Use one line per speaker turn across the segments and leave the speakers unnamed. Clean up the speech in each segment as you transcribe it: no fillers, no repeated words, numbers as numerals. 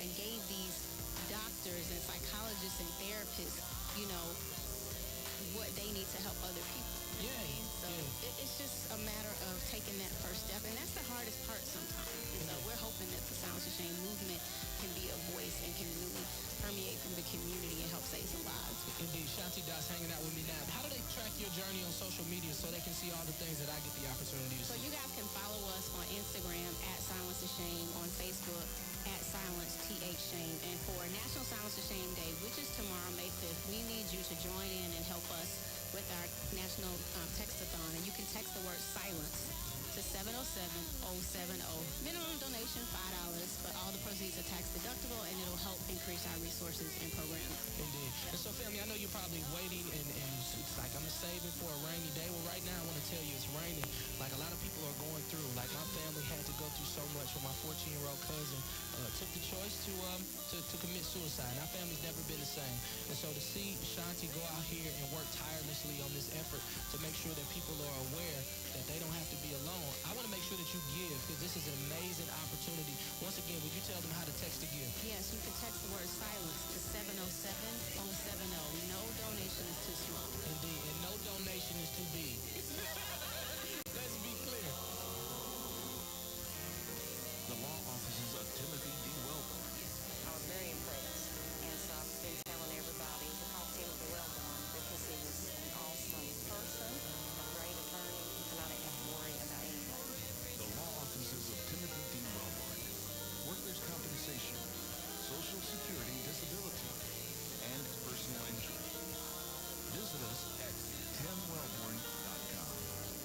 and gave these doctors and psychologists and therapists, what they need to help other people. You know what I mean? So it's just a matter of taking that first step, and that's the hardest part sometimes. And so we're hoping that the Silence the Shame movement can be a voice and can really permeate through the community and help save some lives.
Indeed. Shanti Dot's hanging out with me now. How do they track your journey on social media so they can see all the things that I get the opportunity to see?
So you guys can follow us on Instagram at Silence the Shame, on Facebook at Silence TH Shame. And for National Silence the Shame Day, which is tomorrow, May 5th, we need you to join in and help us with our national text-a-thon. And you can text the word silence to 707-070. Minimum donation, $5, but all the proceeds are tax deductible, and it'll help increase our resources and programs.
Indeed. And so, family, I know you're probably waiting, and it's like, I'm saving for a rainy day. Well, right now, I want to tell you it's raining. Like, a lot of people are going through. Like, my family had to go through so much when my 14-year-old cousin took the choice to commit suicide. And our family's never been the same. And so to see Shanti go out here and work tirelessly on this effort to make sure that people are aware that they don't have to be alone, I want to make sure that you give, because this is an amazing opportunity. Once again, would you tell them how to text to give?
Yes, you can text the word silence to 707-070. No donation is too small.
Indeed, and no donation is too big. Let's be clear.
The law offices of Timothy D. Wellborn.
I was very impressed, and so I've been telling everybody to call Timothy Wellborn because he was an awesome person, a great attorney, and I didn't have to worry about anything.
The law offices of Timothy D. Wellborn. Workers' compensation, Social Security disability, and personal injury. Visit us at timwellborn.com.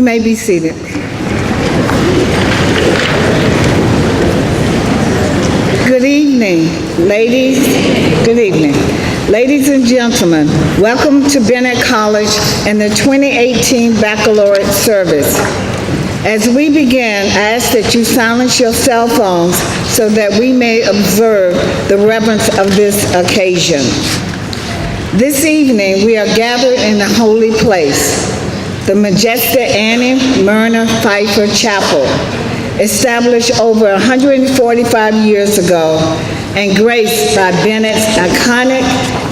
You may be seated. Good evening, ladies. Good evening. Ladies and gentlemen, welcome to Bennett College and the 2018 Baccalaureate Service. As we begin, I ask that you silence your cell phones so that we may observe the reverence of this occasion. This evening, we are gathered in a holy place, the majestic Annie Merner Pfeiffer Chapel, established over 145 years ago and graced by Bennett's iconic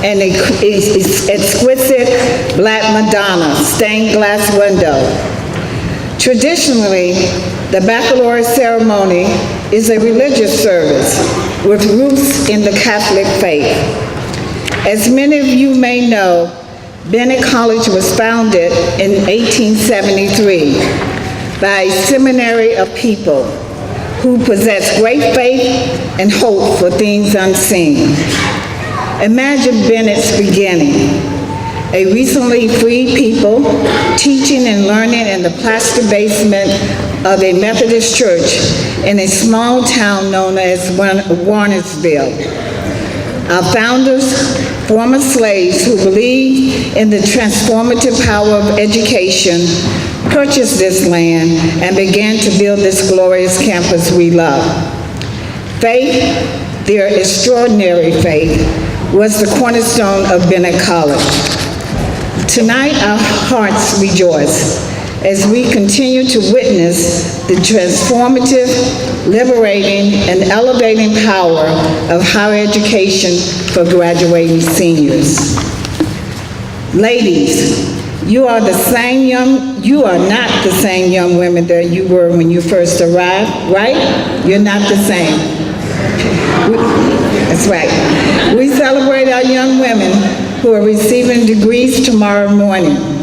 and exquisite Black Madonna stained glass window. Traditionally, the baccalaureate ceremony is a religious service with roots in the Catholic faith. As many of you may know, Bennett College was founded in 1873 by a seminary of people who possess great faith and hope for things unseen. Imagine Bennett's beginning. A recently freed people teaching and learning in the plaster basement of a Methodist church in a small town known as Warnersville. Our founders, former slaves who believed in the transformative power of education, purchased this land and began to build this glorious campus we love. Faith, their extraordinary faith, was the cornerstone of Bennett College. Tonight, our hearts rejoice as we continue to witness the transformative, liberating, and elevating power of higher education for graduating seniors. Ladies, you are not the same young women that you were when you first arrived, right? You're not the same. That's right. We celebrate our young women who are receiving degrees tomorrow morning.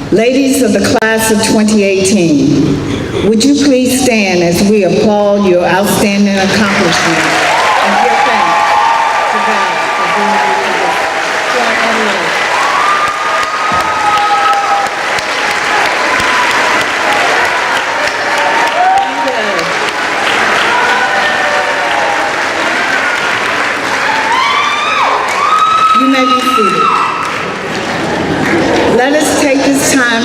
Ladies of the class of 2018, would you please stand as we applaud your outstanding accomplishments and give thanks to God for bringing you to this point in life. You may be seated. Let us take this time,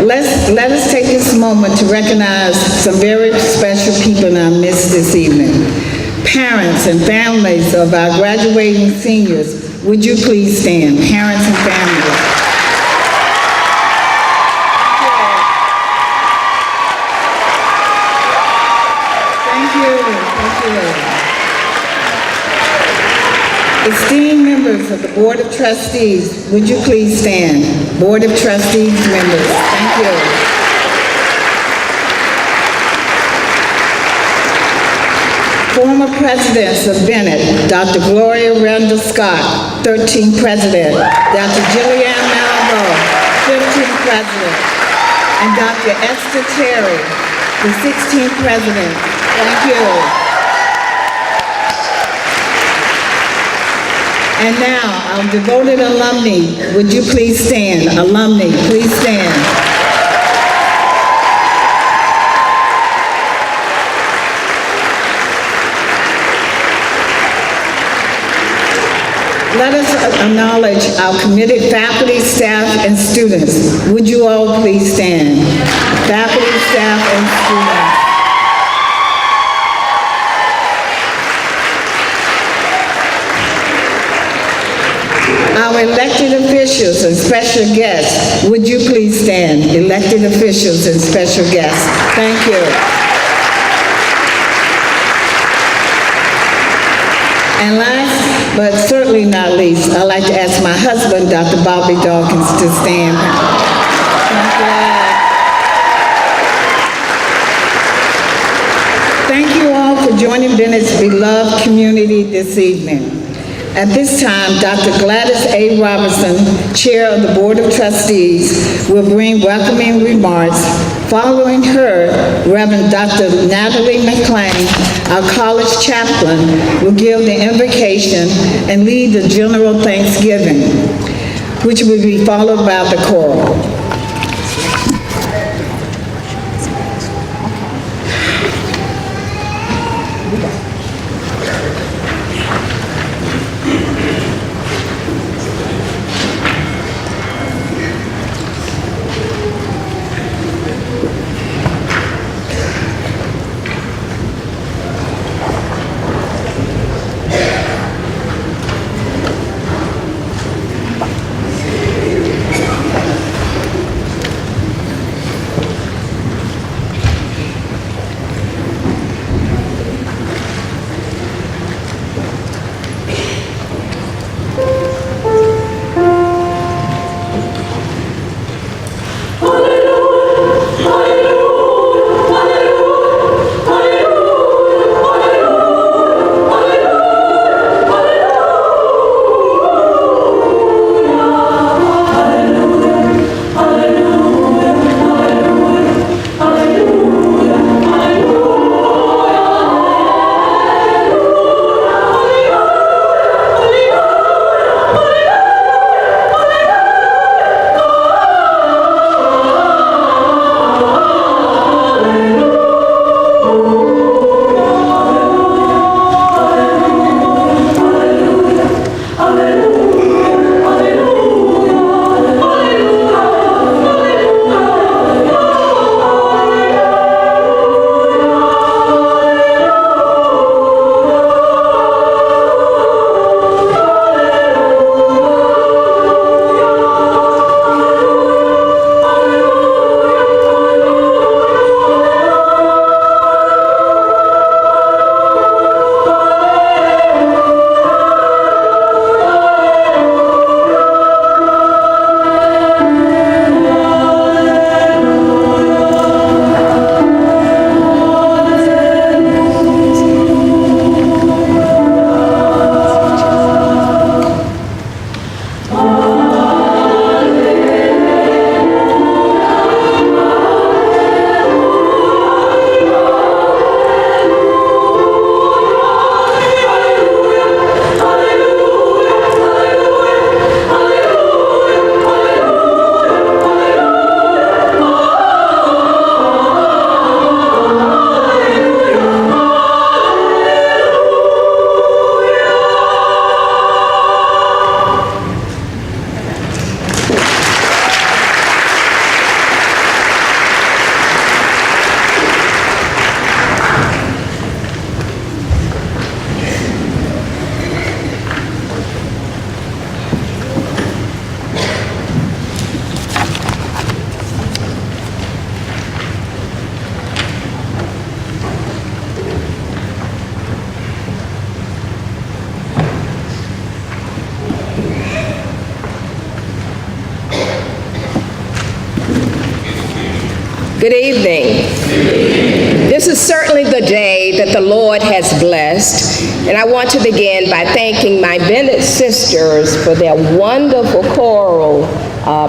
let us take this moment to recognize some very special people in our midst this evening. Parents and families of our graduating seniors, would you please stand? Parents and families. Thank you. Esteemed members of the Board of Trustees, would you please stand? Board of Trustees members, thank you. Former presidents of Bennett, Dr. Gloria Randall Scott, 13th president, Dr. Jillian Malvo, 15th president, and Dr. Esther Terry, the 16th president. Thank you. And now, our devoted alumni, would you please stand? Alumni, please stand. Let us acknowledge our committed faculty, staff, and students. Would you all please stand? Faculty, staff, and students. Our elected officials and special guests, would you please stand? Elected officials and special guests, thank you. And last, but certainly not least, I'd like to ask my husband, Dr. Bobby Dawkins, to stand. Thank you all for joining Bennett's beloved community this evening. At this time, Dr. Gladys A. Robertson, Chair of the Board of Trustees, will bring welcoming remarks. Following her, Reverend Dr. Natalie McClain, our college chaplain, will give the invocation and lead the general Thanksgiving, which will be followed by the choral.
Good evening. This is certainly the day that the Lord has blessed, and I want to begin by thanking my Bennett sisters for their wonderful choral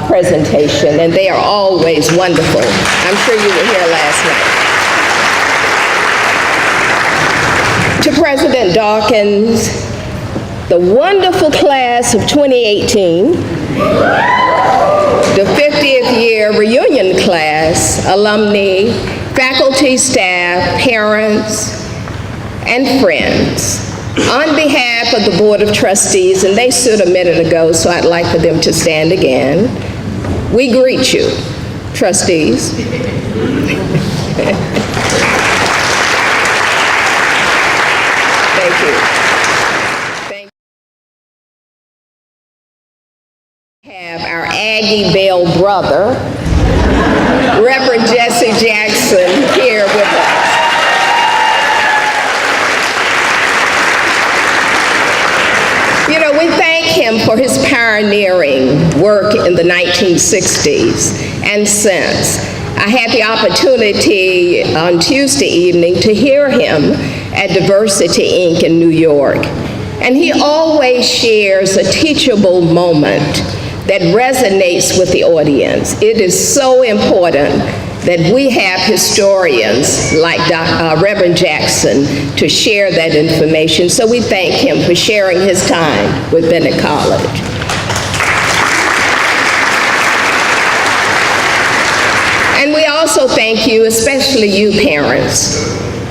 presentation, and they are always wonderful. I'm sure you were here last night. To President Dawkins, the wonderful class of 2018, the 50th year reunion class, alumni, faculty, staff, parents, and friends. On behalf of the Board of Trustees, and they stood a minute ago, so I'd like for them to stand again, we greet you, trustees. Thank you. Have our Aggie Bell brother, Reverend Jesse Jackson, here with us. You know, we thank him for his pioneering work in the 1960s and since. I had the opportunity on Tuesday evening to hear him at Diversity Inc. in New York. And he always shares a teachable moment that resonates with the audience. It is so important that we have historians like Reverend Jackson to share that information. So we thank him for sharing his time with Bennett College. And we also thank you, especially you parents,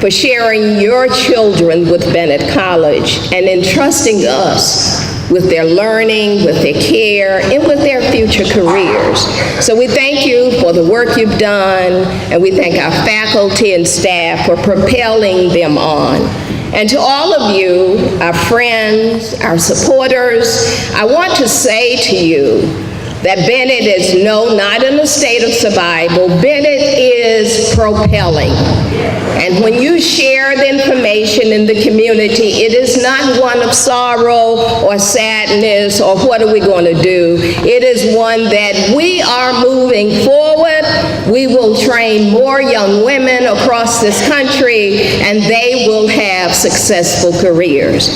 for sharing your children with Bennett College and entrusting us with their learning, with their care, and with their future careers. So we thank you for the work you've done, and we thank our faculty and staff for propelling them on. And to all of you, our friends, our supporters, I want to say to you that Bennett is not in a state of survival. Bennett is propelling. And when you share the information in the community, it is not one of sorrow or sadness or what are we going to do. It is one that we are moving forward. We will train more young women across this country, and they will have successful careers.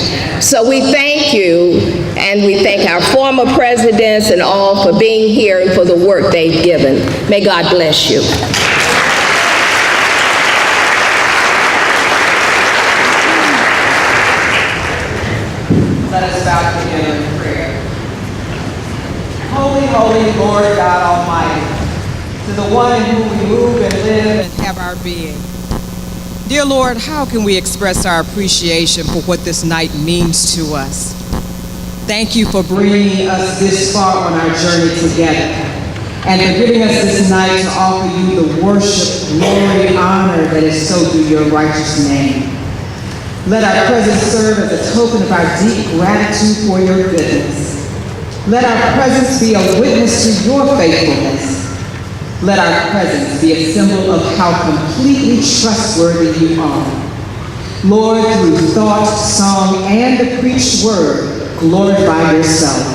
So we thank you, and we thank our former presidents and all for being here and for the work they've given. May God bless you.
Let us bow together in prayer. Holy, holy Lord God Almighty, to the one in whom we move and live and have our being. Dear Lord, how can we express our appreciation for what this night means to us? Thank you for bringing us this far on our journey together, and for giving us this night to offer you the worship, glory, and honor that is so due your righteous name. Let our presence serve as a token of our deep gratitude for your goodness. Let our presence be a witness to your faithfulness. Let our presence be a symbol of how completely trustworthy you are. Lord, through thought, song, and the preached word, glorify yourself.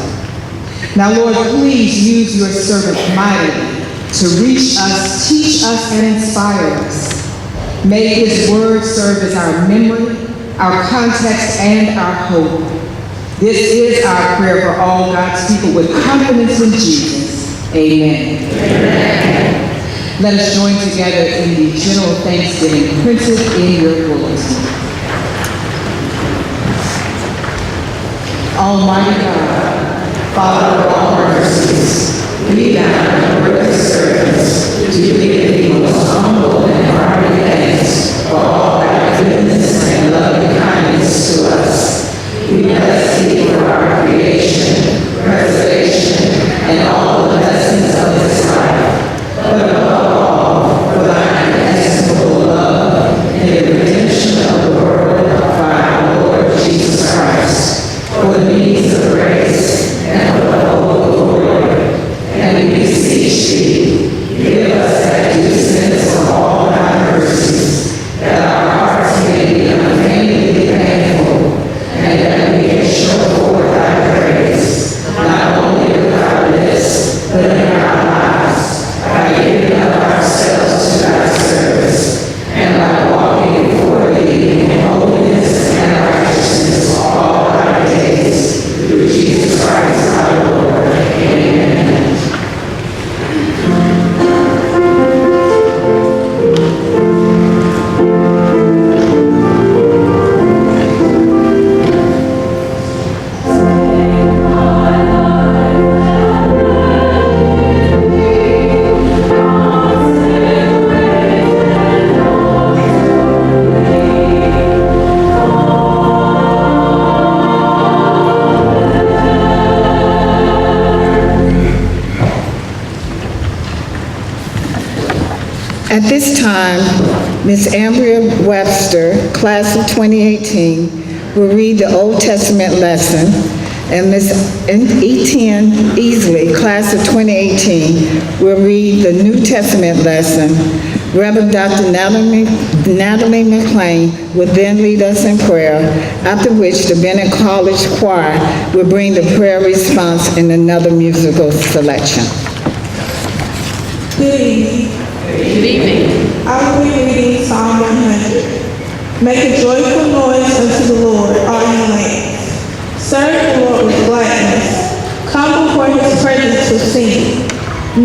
Now, Lord, please use your servant mightily to reach us, teach us, and inspire us. May his word serve as our memory, our context, and our hope. This is our prayer for all God's people with confidence in Jesus. Amen. Amen. Let us join together in the general thanksgiving printed in your bulletin. Almighty God, Father of all mercies, we thou worthy servants, do give thee most humble and hearty thanks for all thy goodness and loving kindness to us. We bless thee for our creation, preservation, and all the blessings of this life, but above all, for thy inestimable love and the redemption of the world by our Lord Jesus Christ, for the means of grace and for the hope of glory. And we beseech thee, give us that due sense of all thy mercies, that our hearts may be unfeignedly thankful, and that we can show forth thy praise, not only with our lips, but in our lives, by giving up ourselves to
At this time, Ms. Ambria Webster, class of 2018, will read the Old Testament lesson, and Ms. Etienne Easley, class of 2018, will read the New Testament lesson. Reverend Dr. Natalie McLean will then lead us in prayer, after which the Bennett College Choir will bring the prayer response in another musical selection.
Good evening.
Good evening.
I will be reading Psalm 100. Make a joyful noise unto the Lord, all you lands. Serve the Lord with gladness. Come before his presence with singing.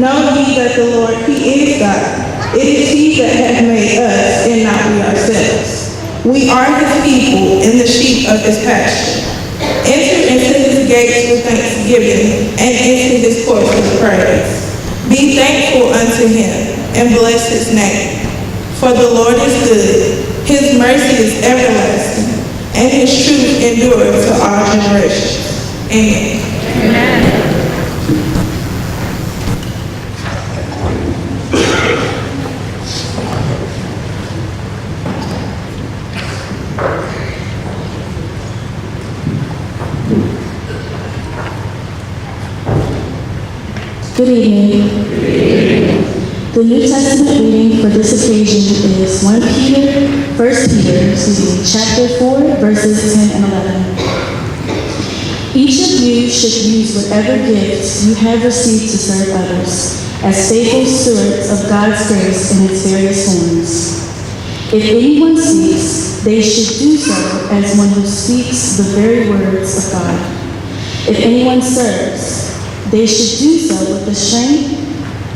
Know ye that the Lord, he is God. It is he that hath made us, and not we ourselves. We are his people, and the sheep of his pasture. Enter into his gates with thanksgiving, and into his courts with praise. Be thankful unto him, and bless his name. For the Lord is good, his mercy is everlasting, and his truth endureth to all generations. Amen.
Amen.
Good evening. The New Testament reading for this occasion is 1 Peter, chapter 4, verses 10 and 11. Each of you should use whatever gifts you have received to serve others as faithful stewards of God's grace in its various forms. If anyone speaks, they should do so as one who speaks the very words of God. If anyone serves, they should do so with the strength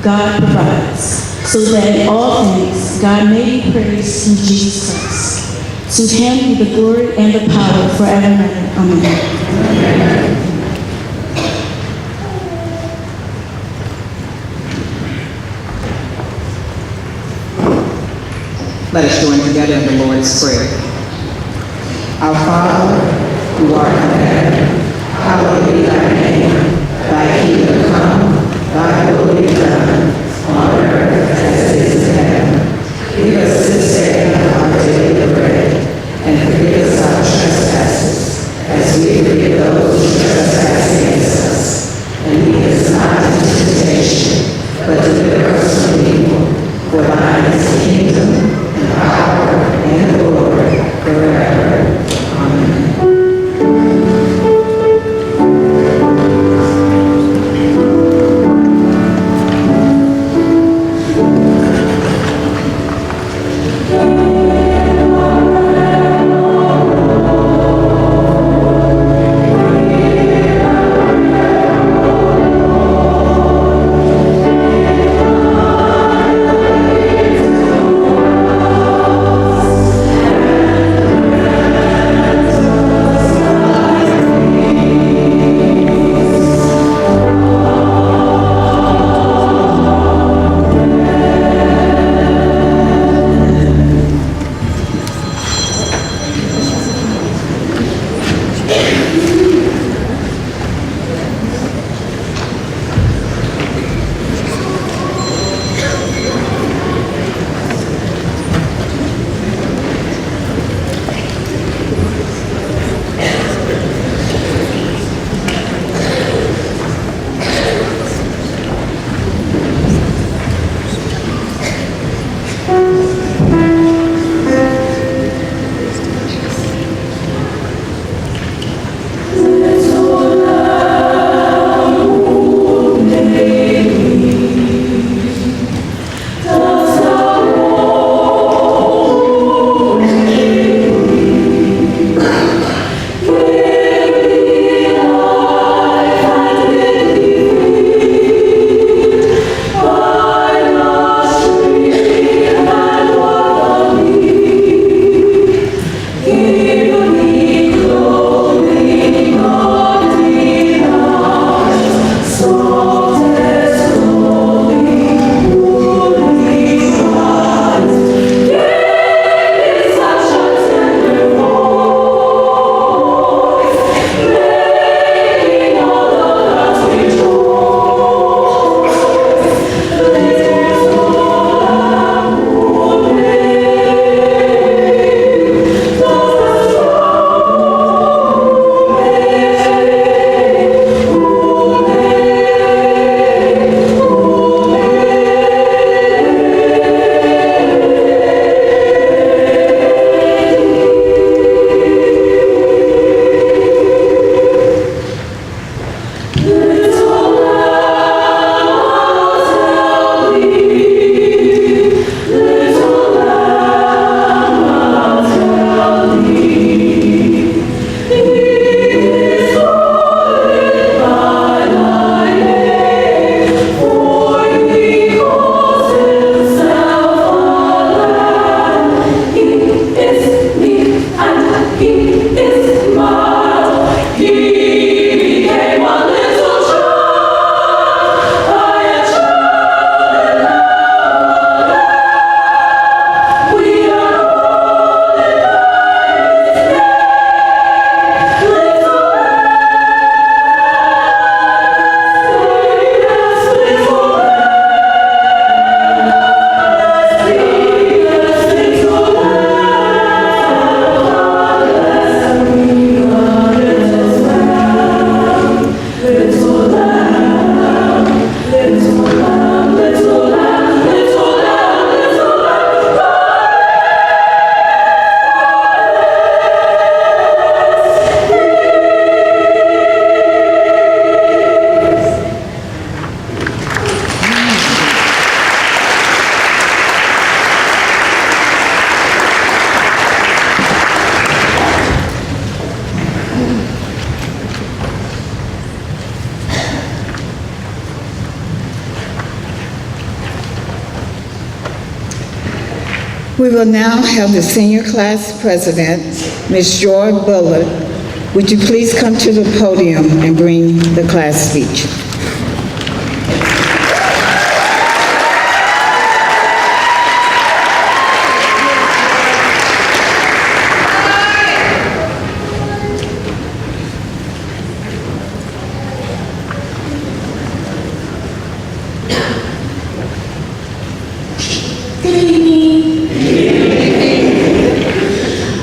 God provides, so that in all things God may be praised through Jesus Christ. To him be the glory and the power forever and ever. Amen.
Let us join together in the Lord's Prayer. Our Father, who art in heaven, hallowed be thy name. Thy kingdom come, thy will be done, on earth as it is in heaven. Give us this day our daily bread, and forgive us our trespasses, as we forgive those who trespass against us. And lead us not into temptation, but deliver us from evil. For thine is the kingdom, and the power, and the glory, forever. Amen. We will now have the senior class president, Ms. Joy Bullard. Would you please come to the podium and bring the class speech?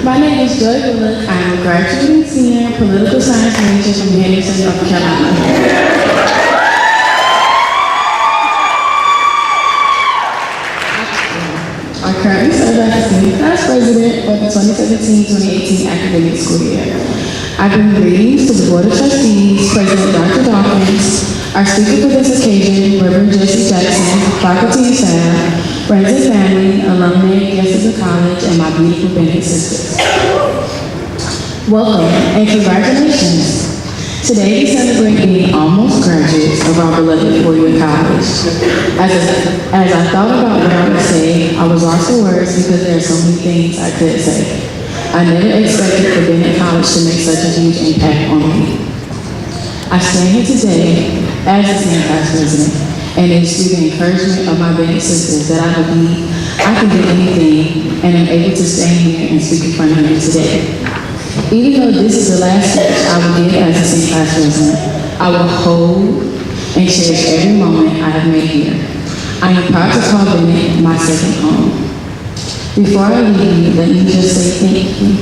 My name is Joy Bullock. I am a graduating senior political science major from Henderson, North Carolina. I currently serve as the senior class president for the 2017-2018 academic school year. I bring greetings to the Board of Trustees, President Dr. Dawkins, our speaker for this occasion, Reverend Jesse Jackson, faculty and staff, friends and family, alumni, guests of the college, and my beautiful Bennett sisters. Welcome and congratulations. Today we celebrate being almost graduates of our beloved four-year college. As I thought about what I would say, I was lost for words because there are so many things I could say. I never expected for Bennett College to make such a huge impact on me. I stand here today as the senior class president, and it is through the encouragement of my Bennett sisters that I believe I can do anything and am able to stand here and speak in front of you today. Even though this is the last speech I will give as a senior class president, I will hold and cherish every moment I have made here. I am proud to call Bennett my second home. Before I leave, let me just say thank you.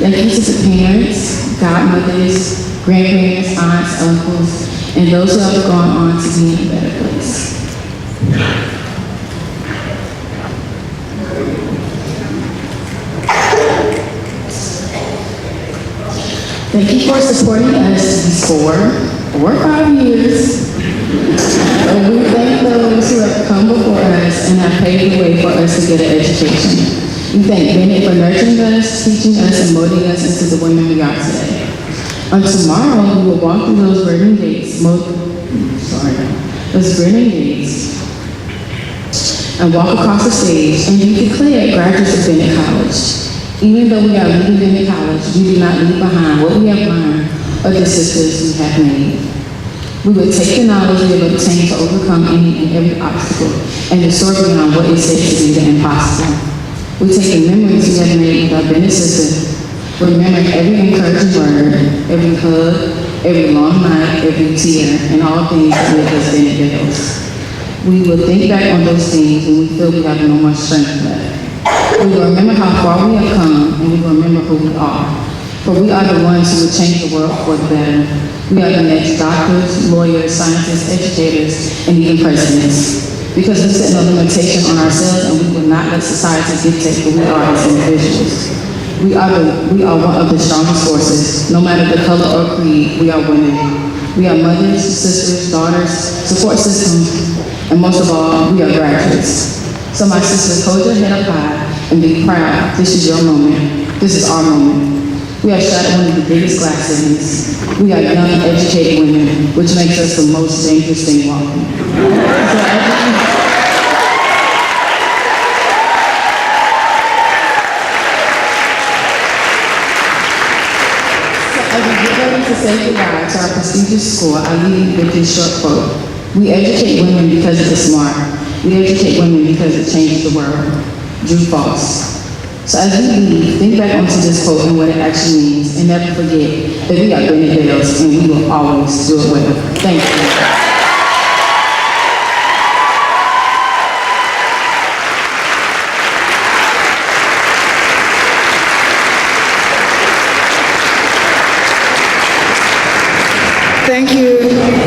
Thank you to the parents, godmothers, grandparents, aunts, uncles, and those who have gone on to be in a better place. Thank you for supporting us these 4 or 5 years. And we thank those who have come before us and have paved the way for us to get an education. We thank Bennett for nurturing us, teaching us, and molding us into the women we are today. On tomorrow, we will walk through those burning gates, and walk across the stage and be declared graduates of Bennett College. Even though we are leaving Bennett College, we do not leave behind what we have learned or the sisters we have made. We will take the knowledge we have obtained to overcome any and every obstacle and to soar beyond what is said to be the impossible. We take the memories we have made with our Bennett sisters, remembering every encouraging word, every hug, every long night, every tear, and all things that make us Bennett girls. We will think back on those things when we feel we have no more strength left. We will remember how far we have come, and we will remember who we are. For we are the ones who will change the world for the better. We are the next doctors, lawyers, scientists, educators, and even presidents. Because we set no limitation on ourselves, and we will not let society dictate who we are as individuals. We are one of the strongest forces. No matter the color or creed, we are women. We are mothers, sisters, daughters, support systems, and most of all, we are graduates. So my sisters, hold your head up high and be proud. This is your moment. This is our moment. We are shot at one of the biggest glass ceilings. We are young, educated women, which makes us the most dangerous thing walking. As we get ready to say goodbye to our prestigious school, I leave with this short quote. We educate women because it is smart. We educate women because it changes the world. Drew Foss. So as we leave, think back onto this quote and what it actually means, and never forget that we are Bennett girls and we will always do it well. Thank you.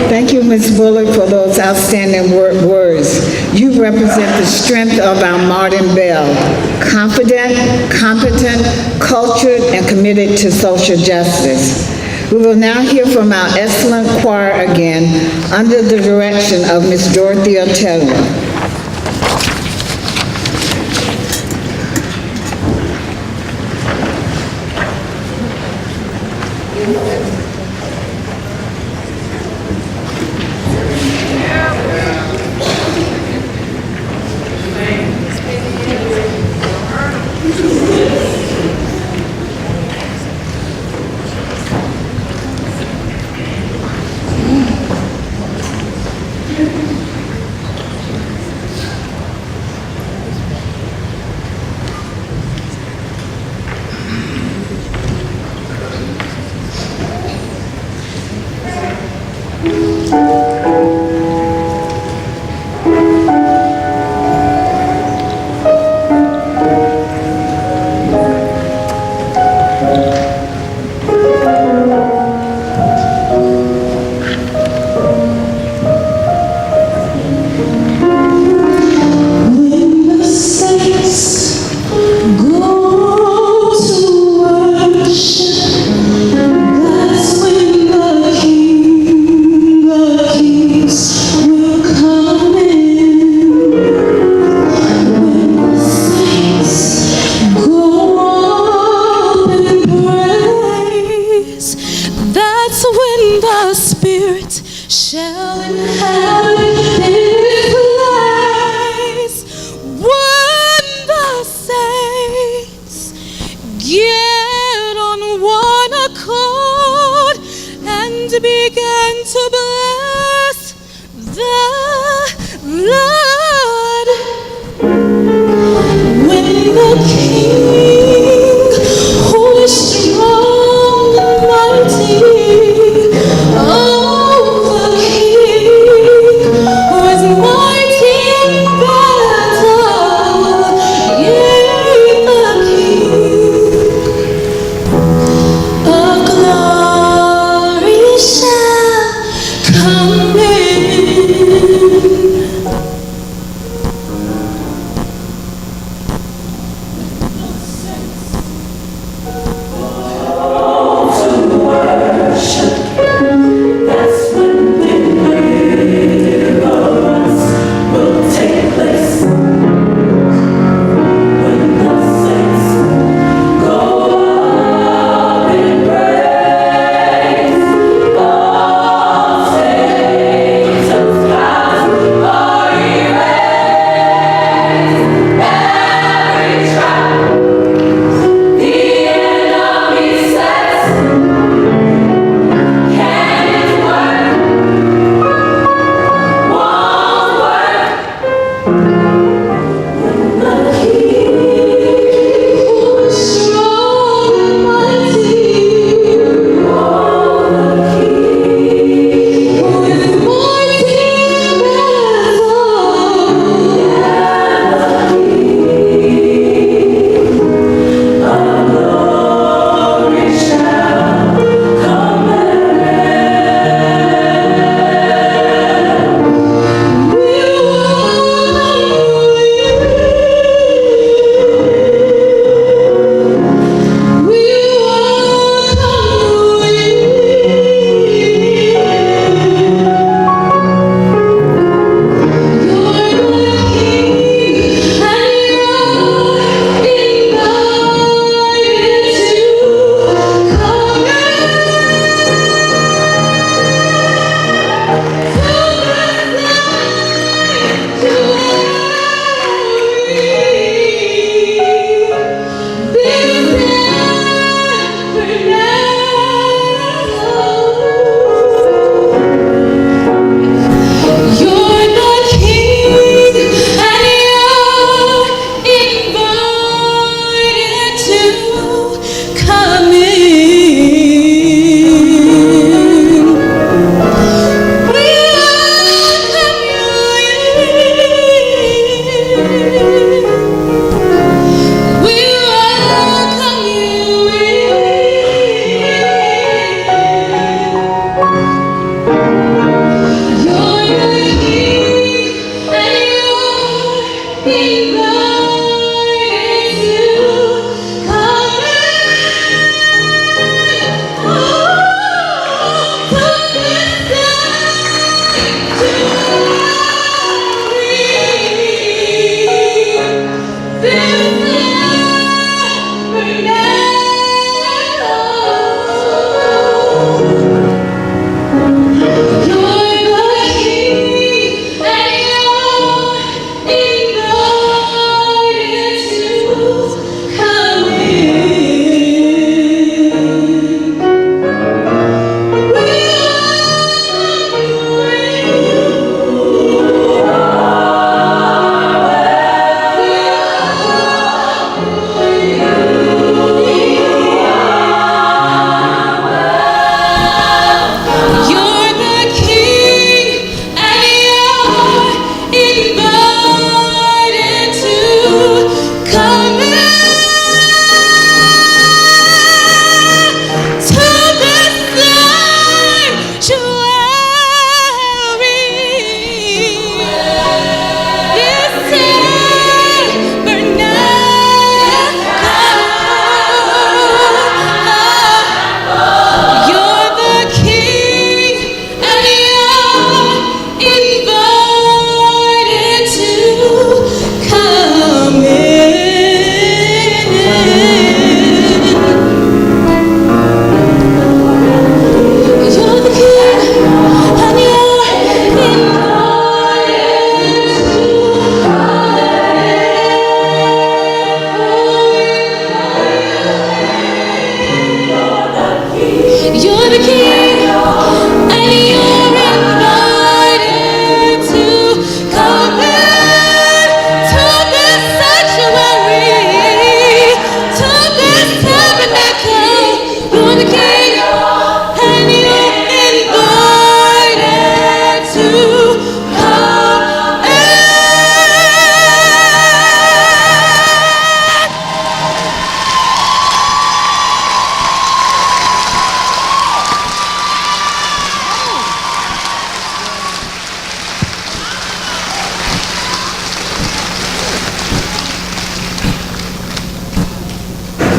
Thank you, Ms. Bullard, for those outstanding words. You represent the strength of our modern belle, confident, competent, cultured, and committed to social justice. We will now hear from our excellent choir again under the direction of Ms. Dorothea Taylor.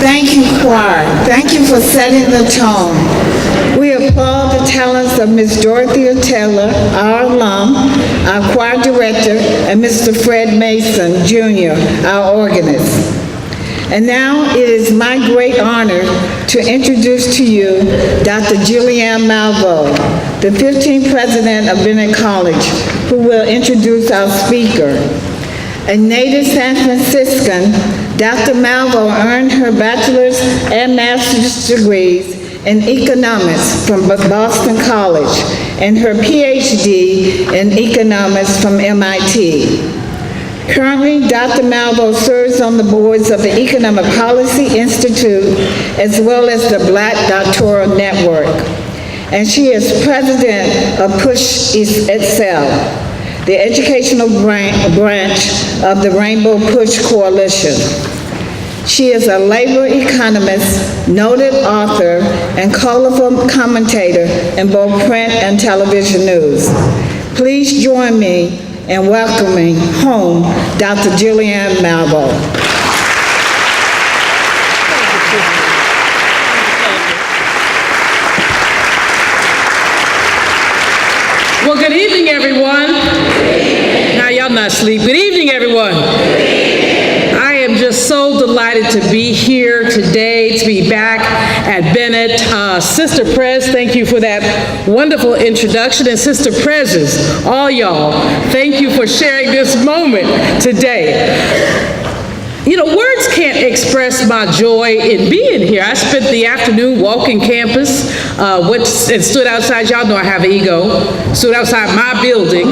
Thank you, choir. Thank you for setting the tone. We applaud the talents of Ms. Dorothea Taylor, our alum, our choir director, and Mr. Fred Mason, Jr., our organist. And now it is my great honor to introduce to you Dr. Julianne Malveaux, the 15th president of Bennett College, who will introduce our speaker. A native San Franciscan, Dr. Malveaux earned her bachelor's and master's degrees in economics from Boston College and her PhD in economics from MIT. Currently, Dr. Malveaux serves on the boards of the Economic Policy Institute as well as the Black Doctoral Network. And she is president of Push Excel, the educational branch of the Rainbow Push Coalition. She is a labor economist, noted author, and colorful commentator in both print and television news. Please join me in welcoming home Dr. Julianne Malveaux.
Well, good evening, everyone. Now, y'all not asleep. Good evening, everyone. I am just so delighted to be here today, to be back at Bennett. Sister Prez, thank you for that wonderful introduction. And Sister Prezes, all y'all, thank you for sharing this moment today. You know, words can't express my joy in being here. I spent the afternoon walking campus, and stood outside. Y'all know I have an ego. Stood outside my building.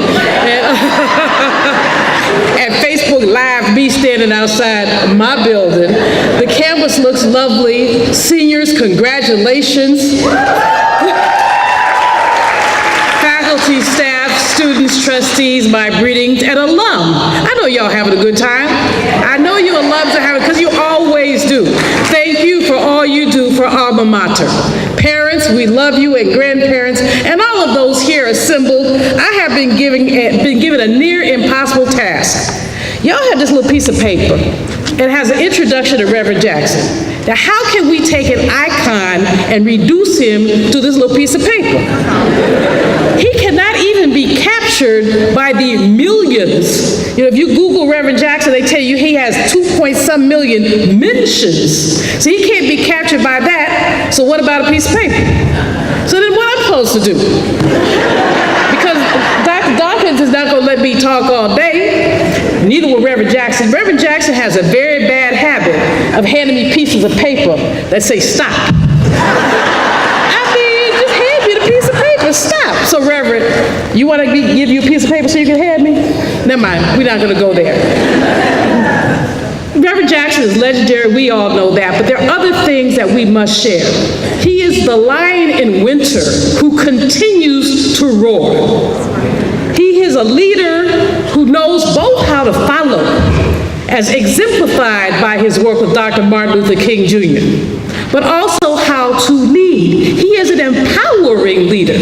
And Facebook Live, me standing outside my building. The campus looks lovely. Seniors, congratulations. Faculty, staff, students, trustees, my greetings, and alum. I know y'all having a good time. I know you alums are having, because you always do. Thank you for all you do for alma mater. Parents, we love you, and grandparents, and all of those here assembled. I have been given a near impossible task. Y'all have this little piece of paper. It has an introduction to Reverend Jackson. Now, how can we take an icon and reduce him to this little piece of paper? He cannot even be captured by the millions. You know, if you Google Reverend Jackson, they tell you he has 2-point-some million mentions. So he can't be captured by that. So what about a piece of paper? So then what am I supposed to do? Because Dr. Dawkins is not going to let me talk all day. Neither will Reverend Jackson. Reverend Jackson has a very bad habit of handing me pieces of paper that say stop. I mean, just hand me the piece of paper, stop. So Reverend, you want to give you a piece of paper so you can hand me? Never mind, we're not going to go there. Reverend Jackson is legendary, we all know that, but there are other things that we must share. He is the lion in winter who continues to roar. He is a leader who knows both how to follow, as exemplified by his work with Dr. Martin Luther King Jr., but also how to lead. He is an empowering leader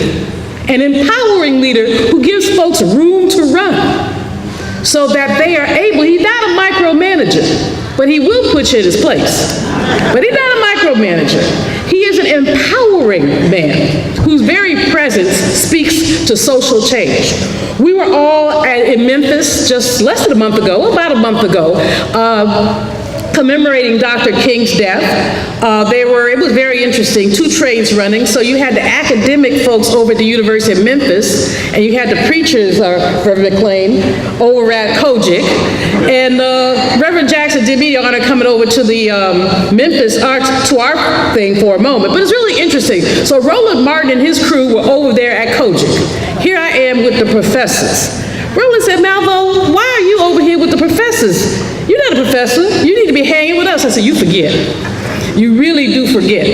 who gives folks room to run so that they are able. He's not a micromanager, but he will put you in his place. But he's not a micromanager. He is an empowering man whose very presence speaks to social change. We were all in Memphis just less than a month ago, about a month ago, commemorating Dr. King's death. It was very interesting, 2 trains running. So you had the academic folks over at the University of Memphis, and you had the preachers, Reverend McLean, over at Kojic. And Reverend Jackson did me the honor coming over to the Memphis to our thing for a moment. But it's really interesting. So Roland Martin and his crew were over there at Kojic. Here I am with the professors. Roland said, Malveaux, why are you over here with the professors? You're not a professor. You need to be hanging with us. I said, you forget. You really do forget.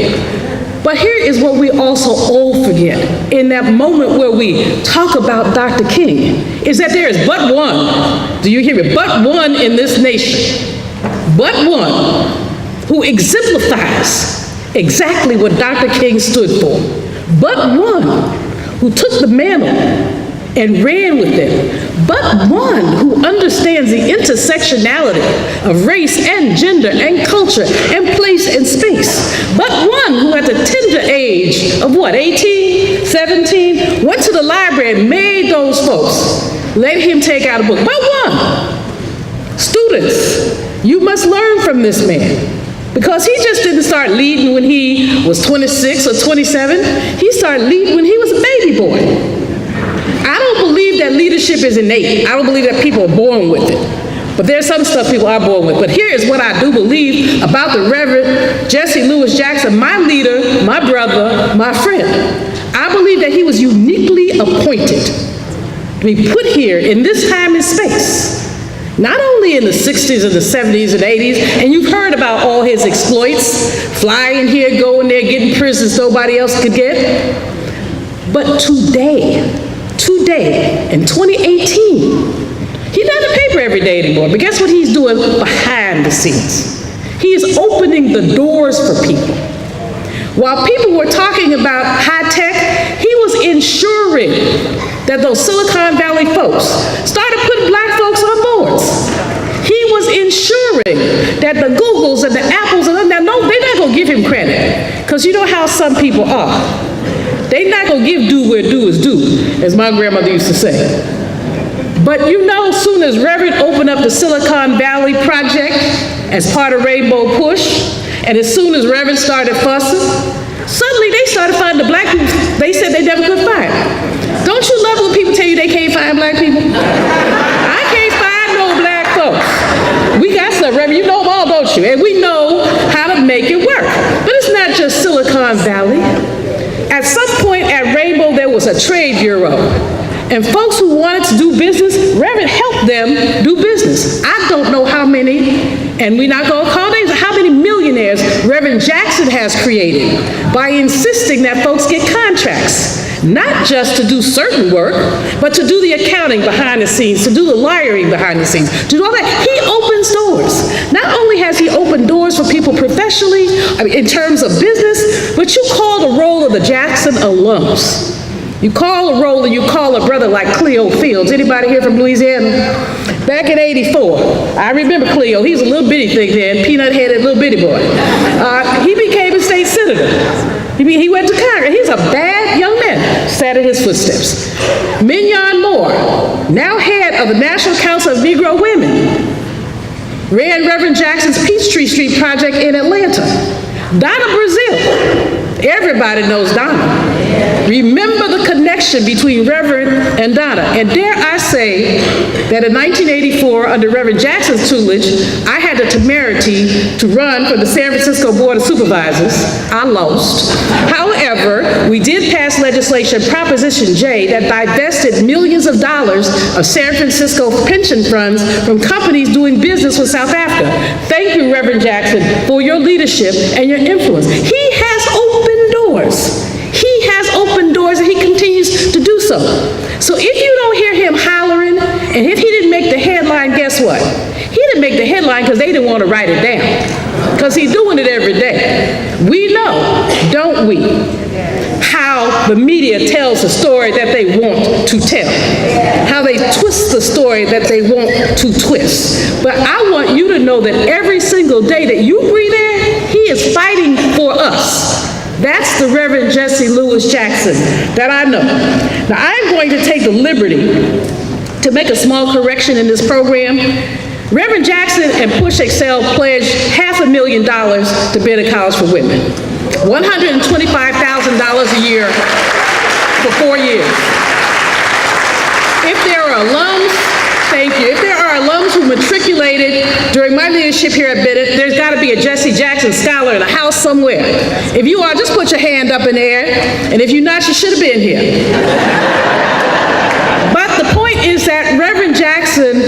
But here is what we also all forget in that moment where we talk about Dr. King, is that there is but one, do you hear me, but one in this nation, but one who exemplifies exactly what Dr. King stood for, but one who took the mantle and ran with it, but one who understands the intersectionality of race and gender and culture and place and space. But one who at the tender age of what, 18, 17, went to the library and made those folks let him take out a book. But one. Students, you must learn from this man. Because he just didn't start leading when he was 26 or 27. He started leading when he was a baby boy. I don't believe that leadership is innate. I don't believe that people are born with it. But there's some stuff people are born with. But here is what I do believe about the Reverend Jesse Lewis Jackson, my leader, my brother, my friend. I believe that he was uniquely appointed to be put here in this time and space. Not only in the 60s and the 70s and 80s, and you've heard about all his exploits, flying here, going there, getting prisons nobody else could get. But today, in 2018, he doesn't paper every day anymore, but guess what he's doing behind the scenes? He is opening the doors for people. While people were talking about high tech, he was ensuring that those Silicon Valley folks started putting black folks on boards. He was ensuring that the Googles and the Apples, and now, no, they're not gonna give him credit, because you know how some people are. They're not gonna give due where due is due, as my grandmother used to say. But you know, as soon as Reverend opened up the Silicon Valley project as part of Rainbow Push, and as soon as Reverend started fussing, suddenly they started finding the black people they said they never could find. Don't you love when people tell you they can't find black people? I can't find no black folks. We got some, Reverend, you know them all, don't you? And we know how to make it work. But it's not just Silicon Valley. At some point at Rainbow, there was a trade bureau. And folks who wanted to do business, Reverend helped them do business. I don't know how many, and we're not going to call names, how many millionaires Reverend Jackson has created by insisting that folks get contracts. Not just to do certain work, but to do the accounting behind the scenes, to do the lawyering behind the scenes, to do all that. He opens doors. Not only has he opened doors for people professionally, in terms of business, but you call the roll of the Jackson alums. You call a roll and you call a brother like Cleo Fields. Anybody here from Louisiana? Back in '84, I remember Cleo. He was a little bitty thing then, peanut-headed little bitty boy. He became a state senator. He went to Congress. He's a bad young man. Sat in his footsteps. Mignon Moore, now head of the National Council of Negro Women, ran Reverend Jackson's Peachtree Street project in Atlanta. Donna Brazil, everybody knows Donna. Remember the connection between Reverend and Donna. And dare I say that in 1984, under Reverend Jackson's tutelage, I had the temerity to run for the San Francisco Board of Supervisors. I lost. However, we did pass legislation, Proposition J, that divested millions of dollars of San Francisco pension funds from companies doing business with South Africa. Thank you, Reverend Jackson, for your leadership and your influence. He has opened doors. He has opened doors and he continues to do so. So if you don't hear him hollering, and if he didn't make the headline, guess what? He didn't make the headline because they didn't want to write it down. Because he's doing it every day. We know, don't we, how the media tells the story that they want to tell. How they twist the story that they want to twist. But I want you to know that every single day that you breathe in, he is fighting for us. That's the Reverend Jesse Lewis Jackson that I know. Now, I'm going to take the liberty to make a small correction in this program. Reverend Jackson and Push Excel pledged $500,000 to Bennett College for Women. $125,000 a year for 4 years. If there are alums, thank you. If there are alums who matriculated during my leadership here at Bennett, there's got to be a Jesse Jackson scholar in a house somewhere. If you are, just put your hand up in the air, and if you're not, you should have been here. But the point is that Reverend Jackson,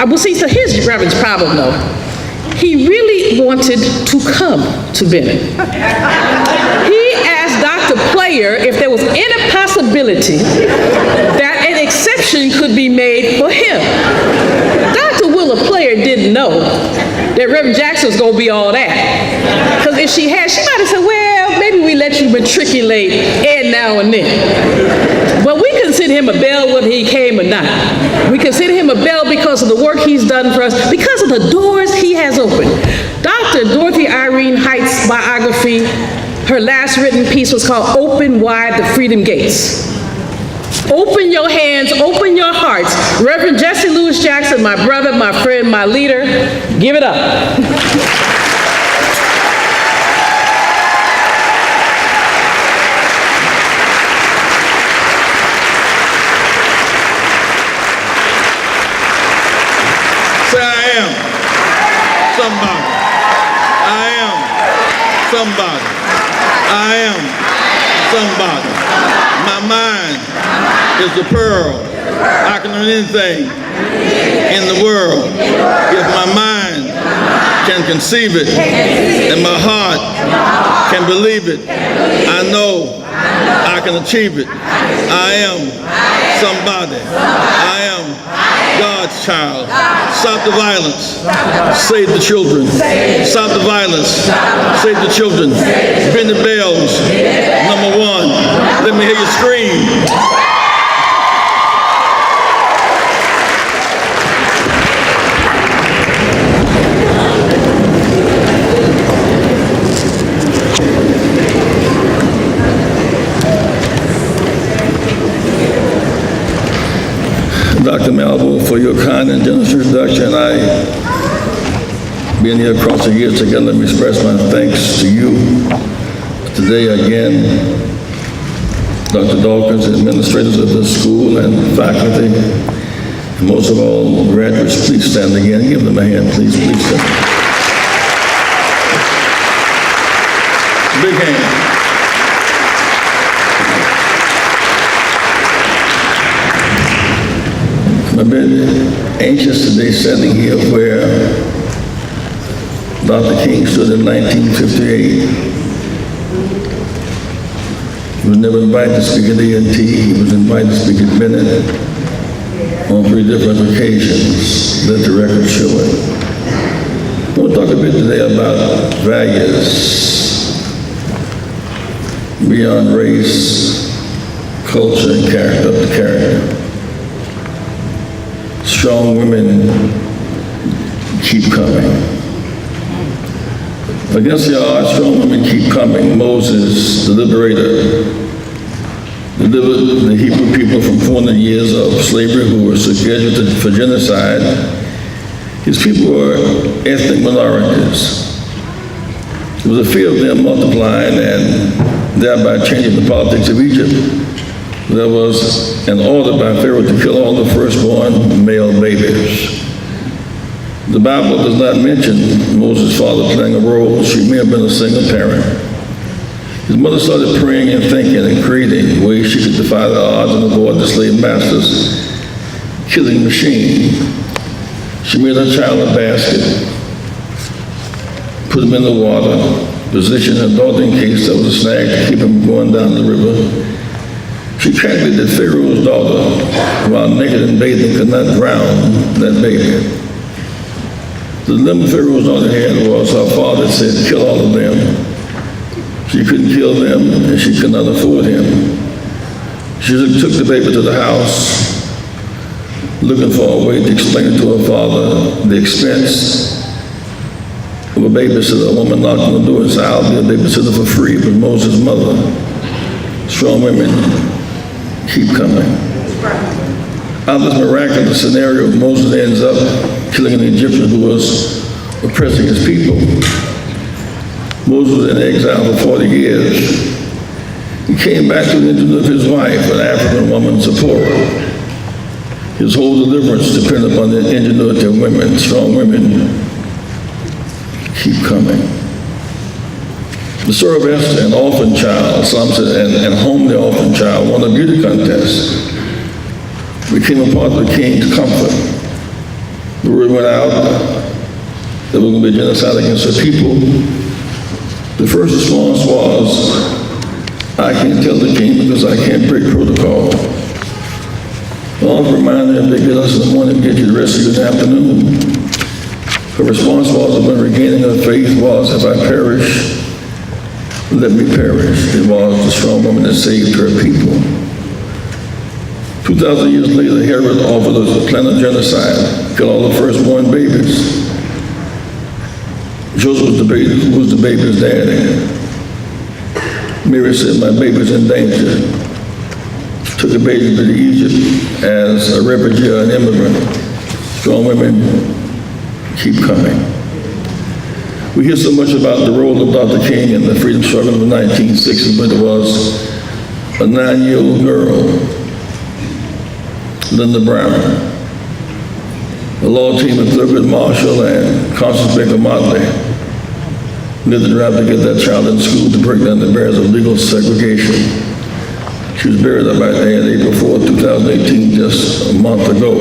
well, see, so here's Reverend's problem, though. He really wanted to come to Bennett. He asked Dr. Player if there was any possibility that an exception could be made for him. Dr. Willa Player didn't know that Reverend Jackson was going to be all that. Because if she had, she might have said, well, maybe we let you matriculate Ed now and then. But we can consider him a bell whether he came or not. We consider him a bell because of the work he's done for us, because of the doors he has opened. Dr. Dorothy Irene Height's biography, her last written piece was called Open Wide the Freedom Gates. Open your hands, open your hearts. Reverend Jesse Louis Jackson, my brother, my friend, my leader, give it up.
Say, I am somebody. I am somebody. I am somebody. My mind is the pearl. I can learn anything in the world if my mind can conceive it and my heart can believe it. I know I can achieve it. I am somebody. I am God's child. Stop the violence. Save the children. Stop the violence. Save the children. Bennett bells. Number one. Let me hear you scream. Dr. Malvo, for your kind and generous introduction. Being here across the years together, let me express my thanks to you. Today again, Dr. Dawkins, administrators of the school and faculty, and most of all, graduates, please stand again. Give them a hand, please, please stand. Big hand. I've been anxious today standing here where Dr. King stood in 1958. He was never invited to speak at A&T. He was invited to speak at Bennett on 3 different occasions. Let the record show it. I want to talk a bit today about values beyond race, culture, and character, up to character. Strong women keep coming. Against the odds, strong women keep coming. Moses, the liberator, delivered the Hebrew people from 400 years of slavery who were subjected for genocide. His people were ethnic minorities. There was a fear of them multiplying and thereby changing the politics of Egypt. There was an order by Pharaoh to kill all the firstborn male babies. The Bible does not mention Moses' father playing a role. She may have been a single parent. His mother started praying and thinking and creating ways she could defy the odds and avoid the slave master's killing machine. She made her child a basket, put him in the water, positioned her daughter in case there was a snag to keep him going down the river. She calculated that Pharaoh's daughter, while naked and bathing, could not drown that baby. The dilemma Pharaoh's daughter had was her father said, kill all of them. She couldn't kill them, and she could not afford him. She took the baby to the house, looking for a way to explain to her father the expense of a babysitter. A woman knocked on the door and said, I'll be a babysitter for free. It was Moses' mother. Strong women keep coming. Out of this miraculous scenario, Moses ends up killing an Egyptian who was oppressing his people. Moses was in exile for 40 years. He came back to the ingenuity of his wife, an African woman, Zipporah. His whole deliverance depended upon the ingenuity of women. Strong women keep coming. The story of Esther, an orphan child, some said, and homely orphan child, won a beauty contest, became a part of the king's comfort. The word went out that we're going to be genocide against her people. The first response was, I can't tell the king because I can't break protocol. Well, I'll remind them they get us in the morning, get you the rest of you in the afternoon. Her response was, when regaining her faith was, if I perish, let me perish. It was the strong woman that saved her people. 2,000 years later, Herod offered a plan of genocide, killed all the firstborn babies. Joseph was debated who was the baby's daddy. Mary said, my baby's in danger. Took the baby to Egypt as a refugee or an immigrant. Strong women keep coming. We hear so much about the role of Dr. King in the freedom struggle of the 1960s, but it was a 9-year-old girl, Linda Brown, the law team of Thurgood Marshall and Constance Baker Motley lived the drive to get that child in school to break down the barriers of legal segregation. She was buried about there on April 4, 2018, just a month ago,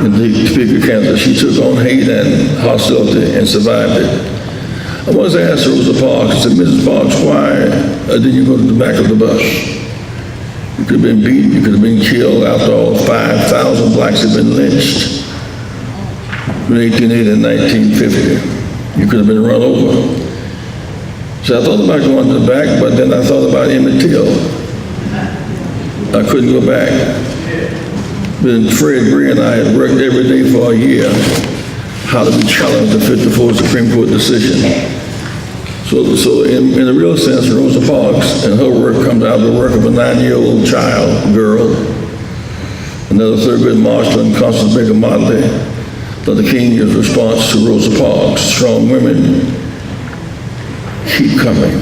in Topeka, Kansas. She took on hate and hostility and survived it. I once asked Rosa Parks, I said, Mrs. Parks, why did you go to the back of the bus? You could have been beaten, you could have been killed. After all, 5,000 blacks had been lynched between 1880 and 1950. You could have been run over. So I thought about going to the back, but then I thought about Emmett Till. I couldn't go back. Then Fred Gray and I had worked every day for a year how to challenge the 54 Supreme Court decision. So in a real sense, Rosa Parks and her work comes out of the work of a 9-year-old child, girl, another Thurgood Marshall and Constance Baker Motley. Dr. King's response to Rosa Parks, strong women keep coming.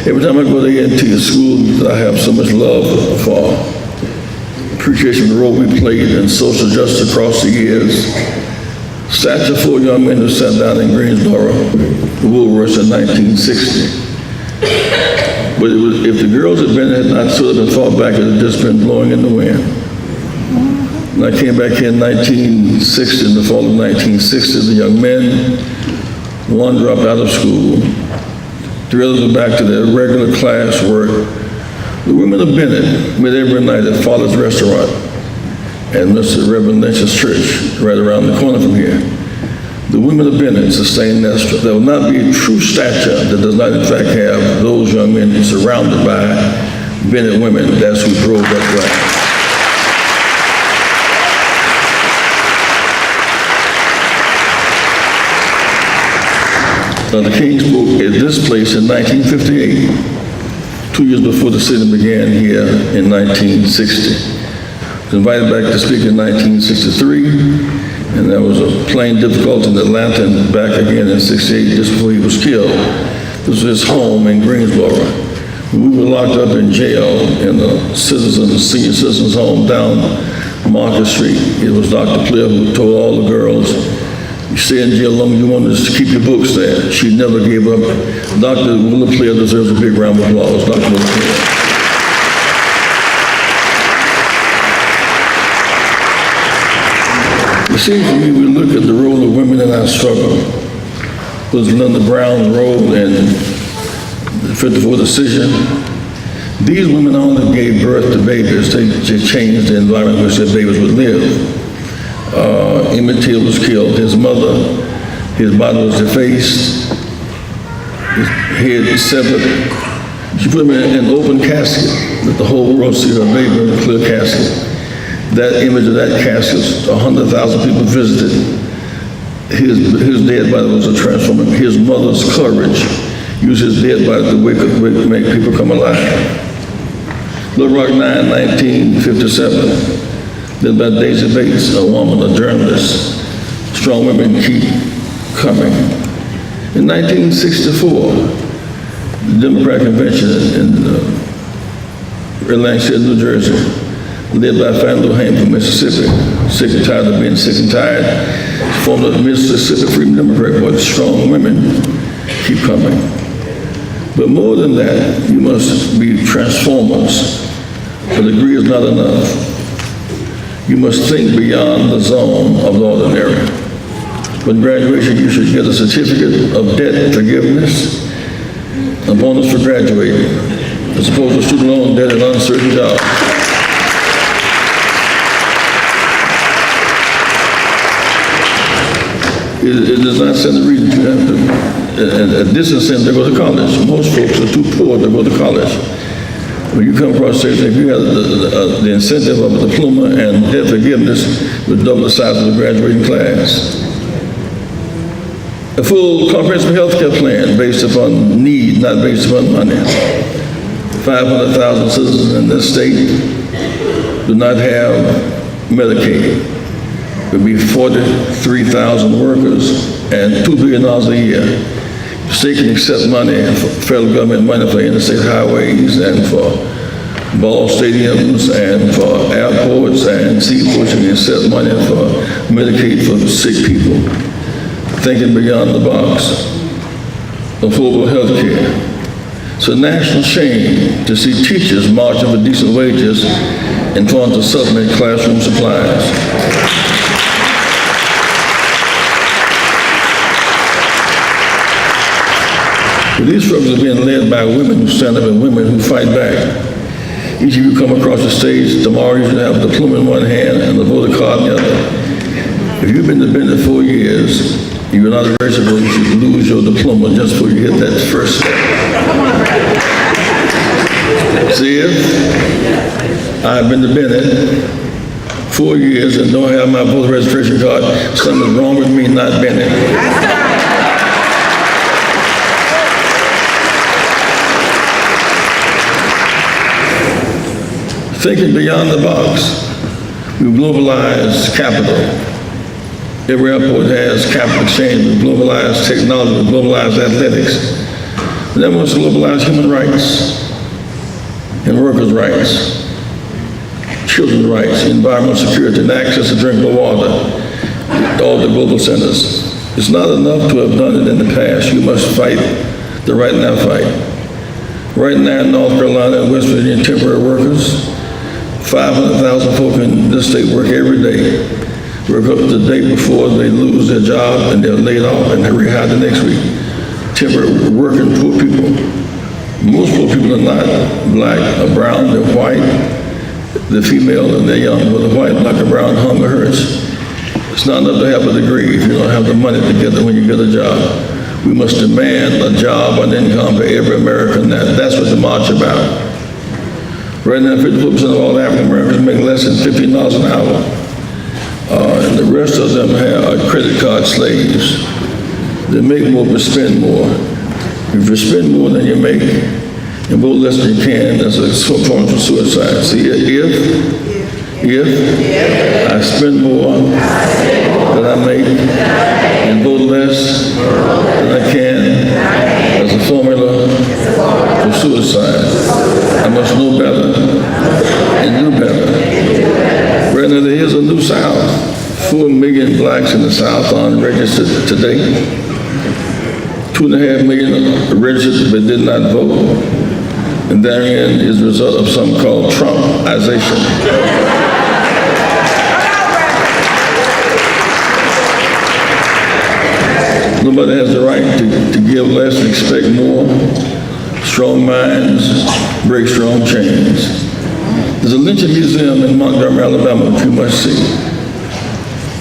Every time I go to A&T, a school that I have so much love for, appreciation of the role we played in social justice across the years. Statue for young men who sat down in Greensboro, the Woolworths in 1960. But if the girls at Bennett had not stood up and fought back, it had just been blowing in the wind. When I came back here in 1960, in the fall of 1960, the young men, one dropped out of school, 3 others were back to their regular class work. The women of Bennett met every night at Father's Restaurant and Mr. Reverend Lynch's church right around the corner from here. The women of Bennett sustained that. There will not be a true statue that does not in fact have those young men surrounded by Bennett women. That's who drove that flag. Dr. King spoke at this place in 1958, 2 years before the sitting began here in 1960. He was invited back to speak in 1963, and there was a plane difficulty in Atlanta and back again in 68 just before he was killed. This was his home in Greensboro. We were locked up in jail in the senior citizens home down Market Street. It was Dr. Player who told all the girls, you stay in jail long as you want to keep your books there. She never gave up. Dr. Willa Player deserves a big round of applause. Dr. Willa Player. It seems to me we look at the role of women in our struggle. Was Linda Brown's role in the 54 decision? These women only gave birth to babies. They changed the environment in which their babies would live. Emmett Till was killed. His mother, his body was defaced, his head severed. She put him in an open casket, that the whole world see her baby in a clear casket. That image of that casket, 100,000 people visited. His dead body was a transformer. His mother's courage used his dead body to make people come alive. Little Rock 9, 1957. Then by Daisy Bates, a woman, a journalist. Strong women keep coming. In 1964, the Democratic Convention in Atlantic City, New Jersey, led by Fannie Lou Hamer from Mississippi, sick and tired of being sick and tired, formed the Mississippi Freedom Democrat Party. Strong women keep coming. But more than that, you must be transformers. A degree is not enough. You must think beyond the zone of the ordinary. With graduation, you should get a certificate of debt forgiveness, a bonus for graduating, as opposed to student loan debt and uncertain job. It does not stand to reason you have to, at this incentive, to go to college. Most folks are too poor to go to college. When you come across station, if you have the incentive of a diploma and debt forgiveness, would double the size of the graduating class. A full comprehensive health care plan based upon need, not based upon money. 500,000 citizens in this state do not have Medicaid. It would be 43,000 workers and $2 billion a year. The state can accept money, federal government money for interstate highways and for ball stadiums and for airports and seaports. You can accept money for Medicaid for sick people. Thinking beyond the box. Affordable health care. It's a national shame to see teachers marching for decent wages and trying to supplement classroom supplies. But these struggles are being led by women who stand up and women who fight back. Each of you come across the stage tomorrow, you should have a diploma in one hand and a voter card in the other. If you've been to Bennett 4 years, you're not eligible, you should lose your diploma just before you hit that first step. See it? I've been to Bennett 4 years and don't have my voter registration card. Something's wrong with me, not Bennett. Thinking beyond the box, we globalize capital. Every airport has capital exchange, we globalize technology, we globalize athletics. We never want to globalize human rights and workers' rights, children's rights, environmental security, and access to drinkable water, all the global centers. It's not enough to have done it in the past. You must fight the right now fight. Right now in North Carolina and West Virginia, temporary workers, 500,000 folk in this state work every day. Work up to the day before they lose their job and they're laid off and they're rehired the next week. Temporary working poor people. Most poor people are not black or brown, they're white. They're female and they're young, whether white, black, or brown, hunger hurts. It's not enough to have a degree if you don't have the money to get it when you get a job. We must demand a job and income for every American. That's what the march is about. Right now, 54% of all African Americans make less than $15 an hour. And the rest of them are credit card slaves. They make more but spend more. If you spend more than you make and vote less than you can, that's a form of suicide. See, if I spend more than I make and vote less than I can, that's a formula for suicide. I must know better and do better. Right now, there is a new South. 4 million blacks in the South are unregistered today. 2.5 million registered but did not vote. And therein is the result of something called Trumpization. Nobody has the right to give less and expect more. Strong minds break strong chains. There's a lynching museum in Montgomery, Alabama, which you must see.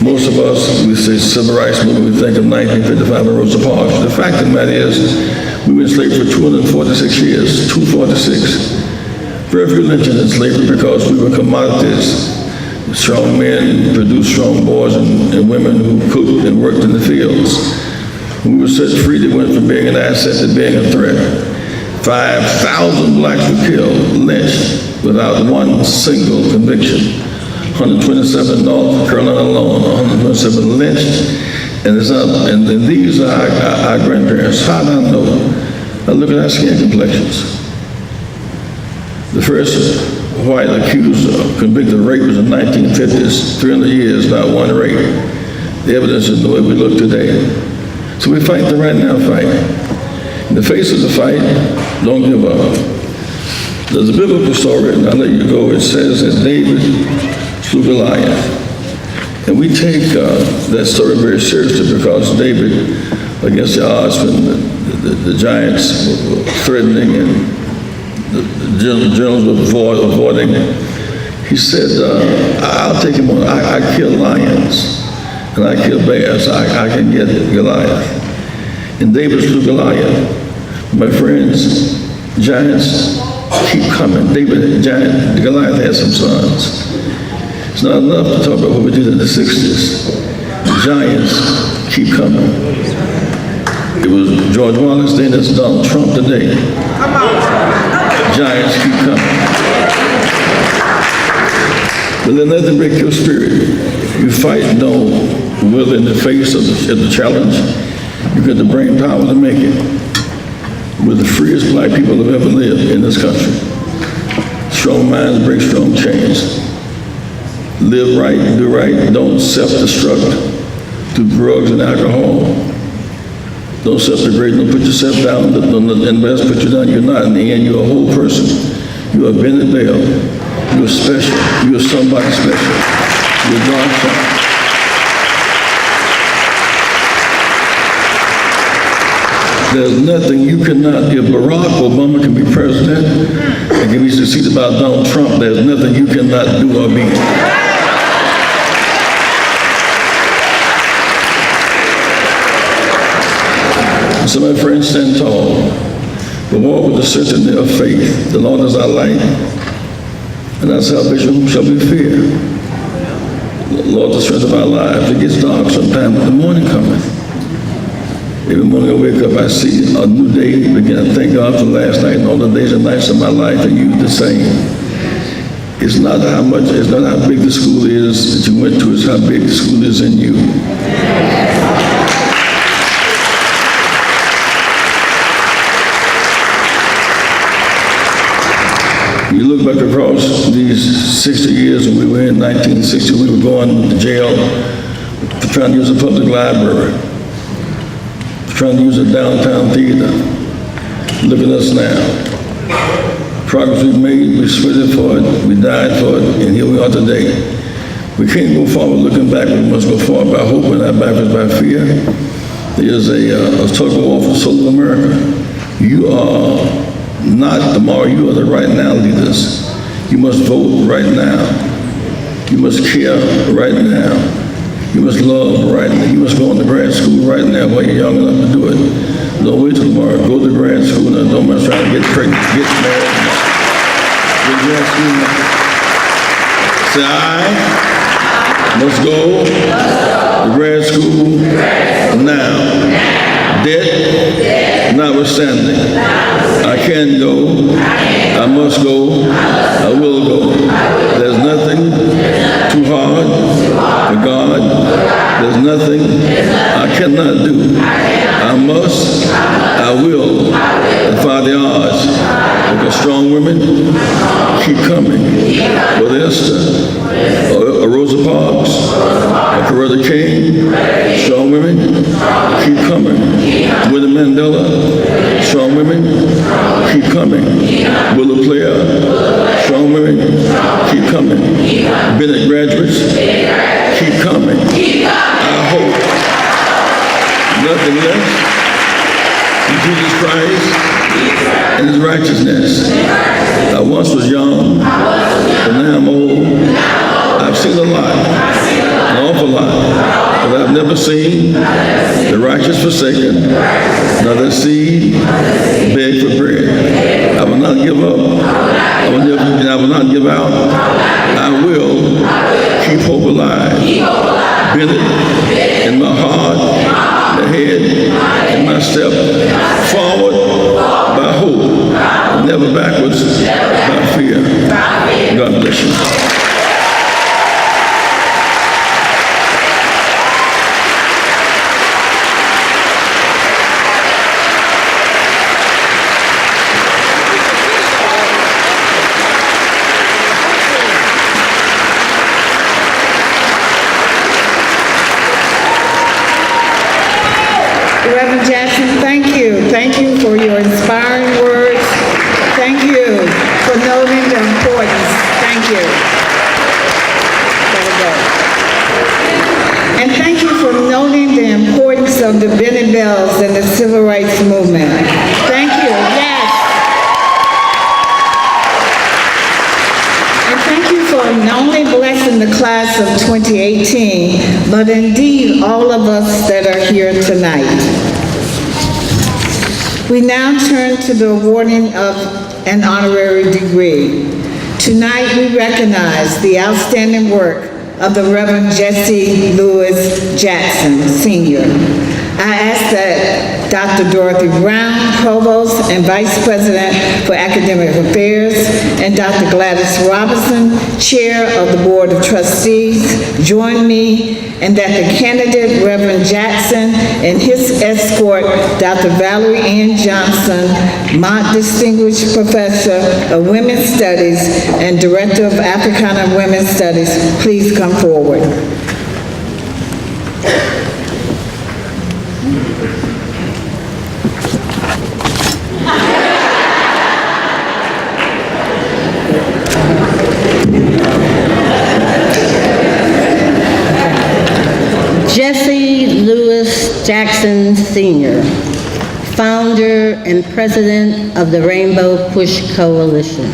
Most of us, we say civil rights movement, we think of 1955 and Rosa Parks. The fact of the matter is, we were enslaved for 246 years, 246. Very few lynchings in slavery because we were commodities. Strong men produced strong boys and women who cooked and worked in the fields. When we were set free, they went from being an asset to being a threat. 5,000 blacks were killed, lynched, without one single conviction. 127 North Carolina alone, 127 lynched, and these are our grandparents. How do I know? I look at our skin complexions. The first white accused convicted of rape was in the 1950s, 300 years, not one rape. The evidence is the way we look today. So we fight the right now fight. In the face of the fight, don't give up. There's a biblical story, and I'll let you go. It says that David slew Goliath. And we take that story very seriously because David, against the odds when the giants were threatening and the generals were avoiding, he said, I'll take him on. I kill lions and I kill bears. I can get Goliath. And David slew Goliath. My friends, giants keep coming. David, the giant, Goliath had some sons. It's not enough to talk about what we did in the 60s. Giants keep coming. It was George Wallace then, it's Donald Trump today. Giants keep coming. But let nothing break your spirit. You fight, no, whether in the face of the challenge, you got the brain power to make it. We're the freest black people that have ever lived in this country. Strong minds break strong chains. Live right, do right, don't self-destruct through drugs and alcohol. Don't self-degrade, don't put yourself down, don't let anybody else put you down. You're not. In the end, you're a whole person. You are Bennett Bell. You're special. You're somebody special. You're God's son. There's nothing you cannot, if Barack Obama can be president and can be succeeded by Donald Trump, there's nothing you cannot do or be. So my friends, stand tall. We walk with the certainty of faith. The Lord is our light, and our salvation, whom shall we fear? The Lord, the strength of our lives. It gets dark sometime, but the morning cometh. Every morning I wake up, I see a new day begin. I thank God for last night and all the days and nights of my life, and you the same. It's not how big the school is that you went to, it's how big the school is in you. You look back across these 60 years when we were in 1960, we were going to jail for trying to use a public library, trying to use a downtown theater. Look at us now. Progress we've made, we sweated for it, we died for it, and here we are today. We can't go forward looking back, we must go forward by hope and not backwards by fear. There's a tug of war for the soul of America. You are not tomorrow, you are the right now leaders. You must vote right now. You must care right now. You must love right now. You must go into grad school right now while you're young enough to do it. Don't wait till tomorrow. Go to grad school now. Don't mind trying to get pregnant, get married. Go to grad school now. Say, I must go to grad school now. Debt notwithstanding, I can go, I must go, I will go. There's nothing too hard for God. There's nothing I cannot do. I must, I will, defy the odds. Because strong women keep coming. Whether Esther, or Rosa Parks, or Coretta King, strong women keep coming. Winnie Mandela, strong women keep coming. Willa Player, strong women keep coming. Bennett graduates keep coming. I hope nothing less than Jesus Christ and his righteousness. I once was young, but now I'm old. I've seen a lot, an awful lot, but I've never seen the righteous forsaken, nor their seed beg for bread. I will not give up. I will not give out. I will keep hope alive. Bennett in my heart, the head in my step, forward by hope, never backwards by fear. God bless you.
Reverend Jackson, thank you. Thank you for your inspiring words. Thank you for noting the importance. Thank you. And thank you for noting the importance of the Bennett Bells and the Civil Rights Movement. Thank you. Yes. And thank you for not only blessing the class of 2018, but indeed all of us that are here tonight. We now turn to the awarding of an honorary degree. Tonight, we recognize the outstanding work of the Reverend Jesse Lewis Jackson, Sr. I ask that Dr. Dorothy Brown, Provost and Vice President for Academic Affairs, and Dr. Gladys Robinson, Chair of the Board of Trustees, join me, and that the candidate, Reverend Jackson, and his escort, Dr. Valerie Ann Johnson, Mott Distinguished Professor of Women's Studies and Director of Africana Women's Studies, please come forward.
Jesse Lewis Jackson Sr., founder and president of the Rainbow Push Coalition.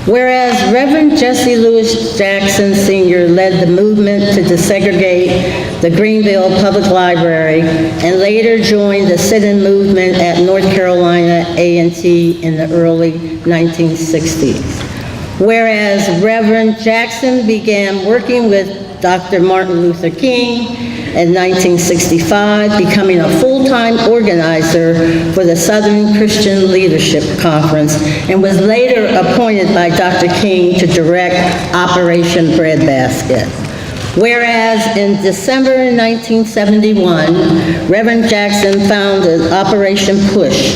Whereas Reverend Jesse Lewis Jackson Sr. led the movement to desegregate the Greenville Public Library and later joined the sit-in movement at North Carolina A&T in the early 1960s. Whereas Reverend Jackson began working with Dr. Martin Luther King in 1965, becoming a full-time organizer for the Southern Christian Leadership Conference, and was later appointed by Dr. King to direct Operation Breadbasket. Whereas in December 1971, Reverend Jackson founded Operation Push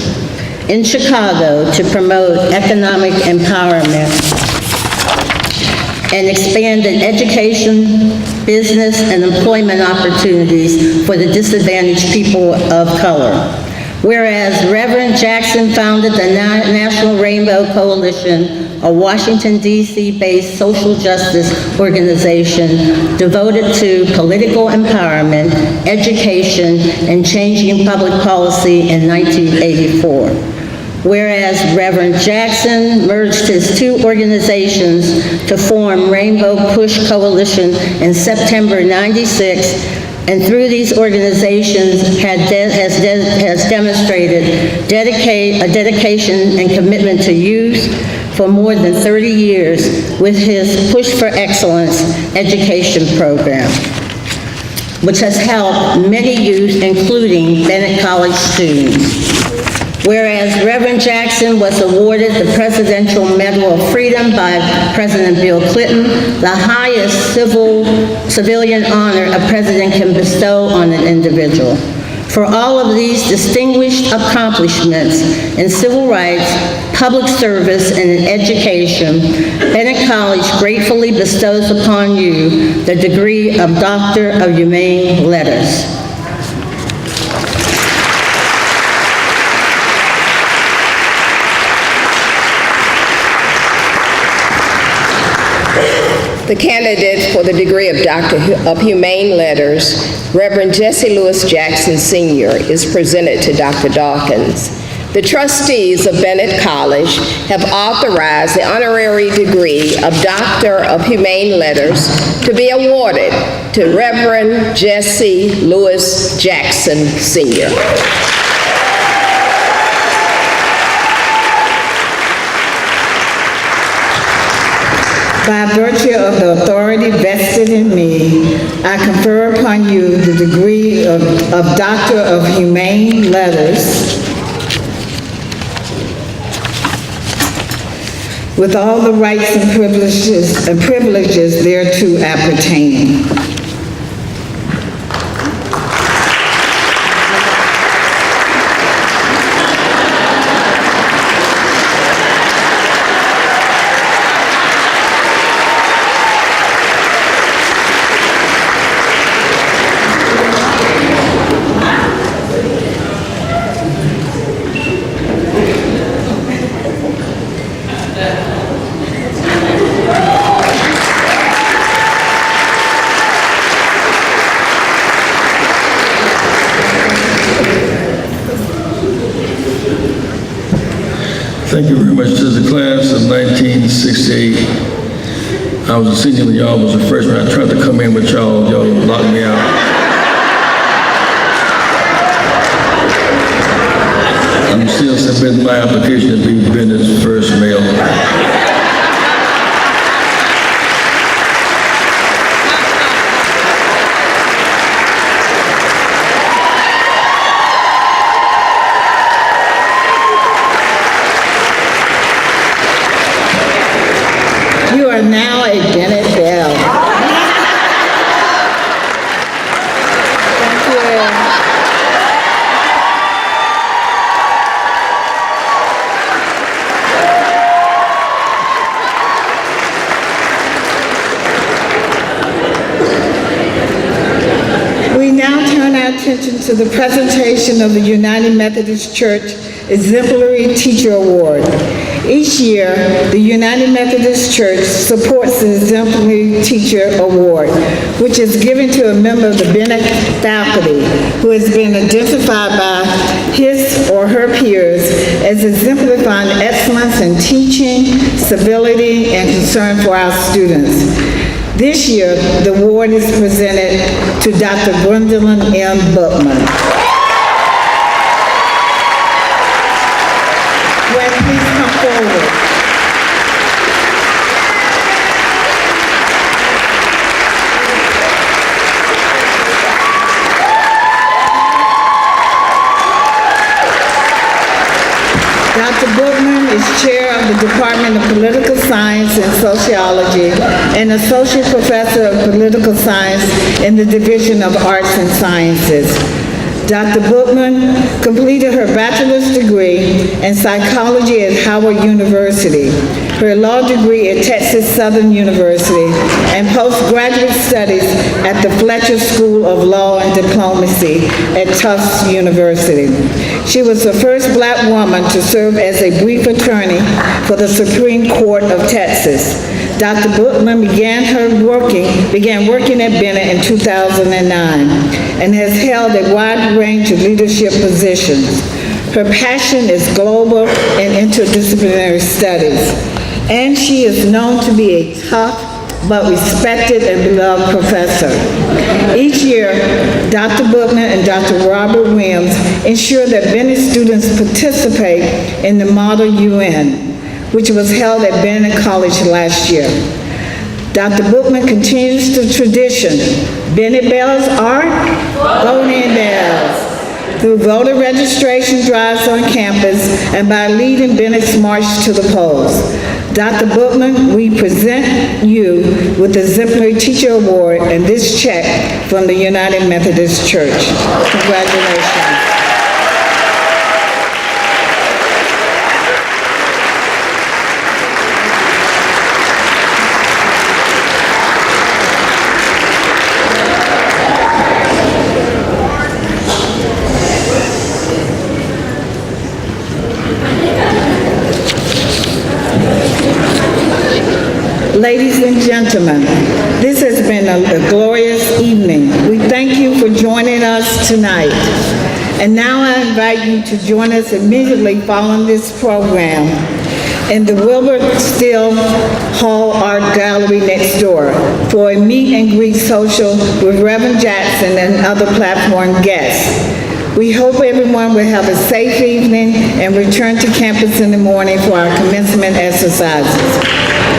in Chicago to promote economic empowerment and expanded education, business, and employment opportunities for the disadvantaged people of color. Whereas Reverend Jackson founded the National Rainbow Coalition, a Washington, D.C.-based social justice organization devoted to political empowerment, education, and changing public policy in 1984. Whereas Reverend Jackson merged his two organizations to form Rainbow Push Coalition in September '96, and through these organizations has demonstrated a dedication and commitment to youth for more than 30 years with his Push for Excellence education program, which has helped many youth, including Bennett College students. Whereas Reverend Jackson was awarded the Presidential Medal of Freedom by President Bill Clinton, the highest civilian honor a president can bestow on an individual. For all of these distinguished accomplishments in civil rights, public service, and in education, Bennett College gratefully bestows upon you the degree of Doctor of Humane Letters.
The candidate for the degree of Doctor of Humane Letters, Reverend Jesse Lewis Jackson Sr., is presented to Dr. Dawkins. The trustees of Bennett College have authorized the honorary degree of Doctor of Humane Letters to be awarded to Reverend Jesse Lewis Jackson Sr.
By virtue of the authority vested in me, I confer upon you the degree of Doctor of Humane Letters with all the rights and privileges thereto appertaining.
Thank you very much to the class of 1968. I was a senior when y'all was a freshman. I tried to come in with y'all. Y'all locked me out. I'm still submitting my application to be Bennett's first
You are now a Bennett Bell. Thank you. We now turn our attention to the presentation of the United Methodist Church Exemplary Teacher Award. Each year, the United Methodist Church supports the Exemplary Teacher Award, which is given to a member of the Bennett faculty who has been identified by his or her peers as exemplifying excellence in teaching, civility, and concern for our students. This year, the award is presented to Dr. Gwendolyn M. Bookman. Gwen, please come forward. Dr. Bookman is chair of the Department of Political Science and Sociology and associate professor of political science in the Division of Arts and Sciences. Dr. Bookman completed her bachelor's degree in psychology at Howard University, her law degree at Texas Southern University, and postgraduate studies at the Fletcher School of Law and Diplomacy at Tufts University. She was the first Black woman to serve as a brief attorney for the Supreme Court of Texas. Dr. Bookman began working at Bennett in 2009 and has held a wide range of leadership positions. Her passion is global and interdisciplinary studies, and she is known to be a tough but respected and beloved professor. Each year, Dr. Bookman and Dr. Robert Williams ensure that Bennett students participate in the Model UN, which was held at Bennett College last year. Dr. Bookman continues the tradition. Bennett Bells are voting bells. Through voter registration drives on campus and by leading Bennett's march to the polls. Dr. Bookman, we present you with the Exemplary Teacher Award and this check from the United Methodist Church. Congratulations. Ladies and gentlemen, this has been a glorious evening. We thank you for joining us tonight. And now I invite you to join us immediately following this program in the Wilbur Still Hall Art Gallery next door for a meet and greet social with Reverend Jackson and other platform guests. We hope everyone will have a safe evening and return to campus in the morning for our commencement exercises,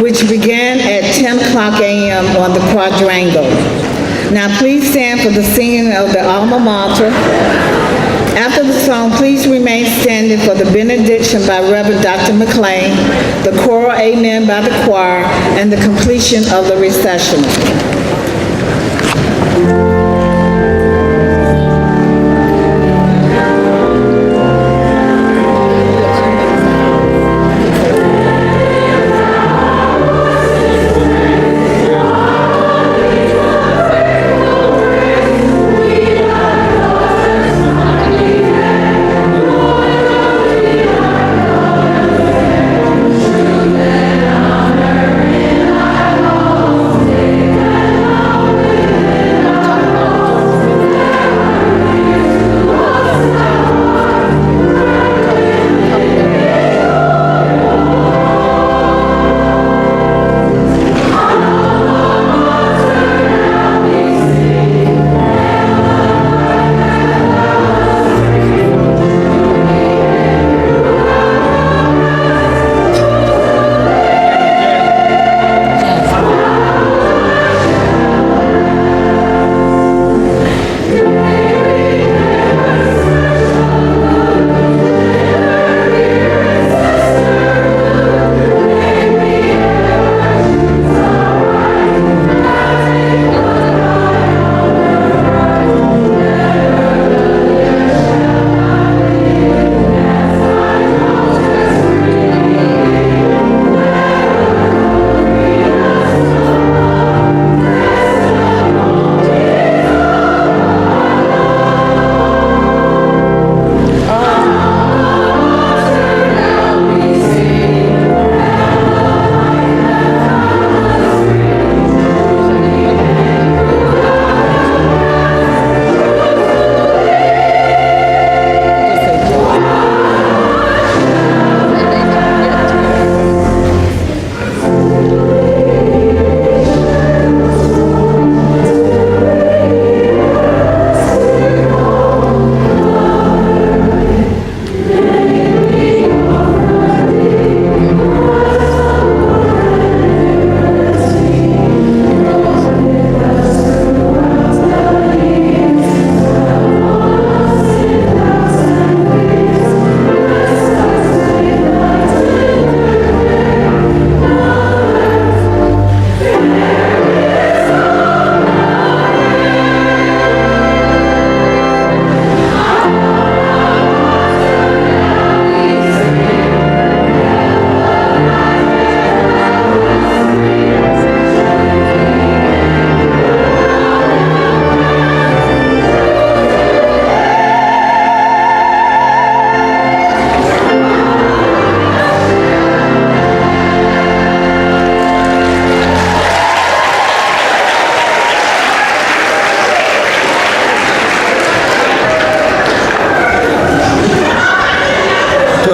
which began at 10 o'clock a.m. on the quadrangle. Now please stand for the singing of the alma mater. After the song, please remain standing for the benediction by Reverend Dr. McLean, the choral amen by the choir, and the completion of the recession.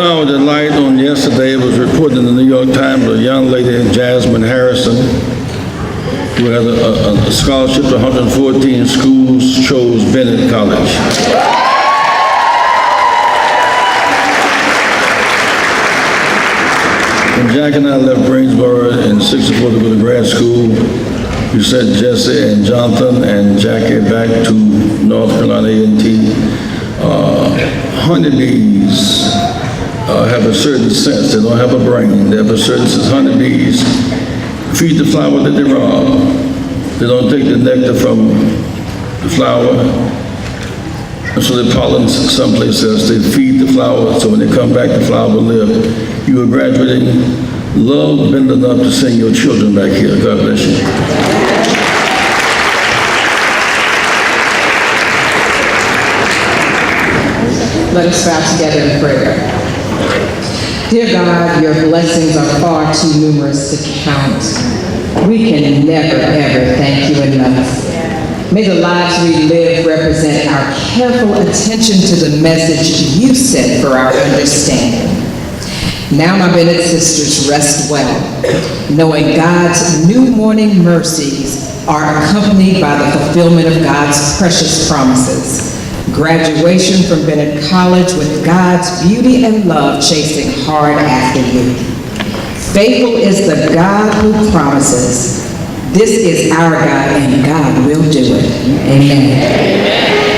to our delight, on yesterday, it was reported in the New York Times, a young lady, Jasmine Harrison, who has a scholarship to 114 schools, chose Bennett College. When Jack and I left Greensboro in '64 to go to grad school, we sent Jesse and Jonathan and Jackie back to North Carolina A&T. Honeybees have a certain sense. They don't have a brain. They have a certain sense. Honeybees feed the flower that they rob. They don't take the nectar from the flower, and so they pollen someplace else. They feed the flower, so when they come back, the flower will live. You are graduating. Love Bennett enough to send your children back here. God bless you.
Let us bow together in prayer. Dear God, your blessings are far too numerous to count. We can never, ever thank you enough. May the lives we live represent our careful attention to the message you set for our understanding. Now, my Bennett sisters, rest well, knowing God's new morning mercies are accompanied by the fulfillment of God's precious promises. Graduation from Bennett College with God's beauty and love chasing hard after you. Faithful is the God who promises. This is our God, and God will do it. Amen. Amen.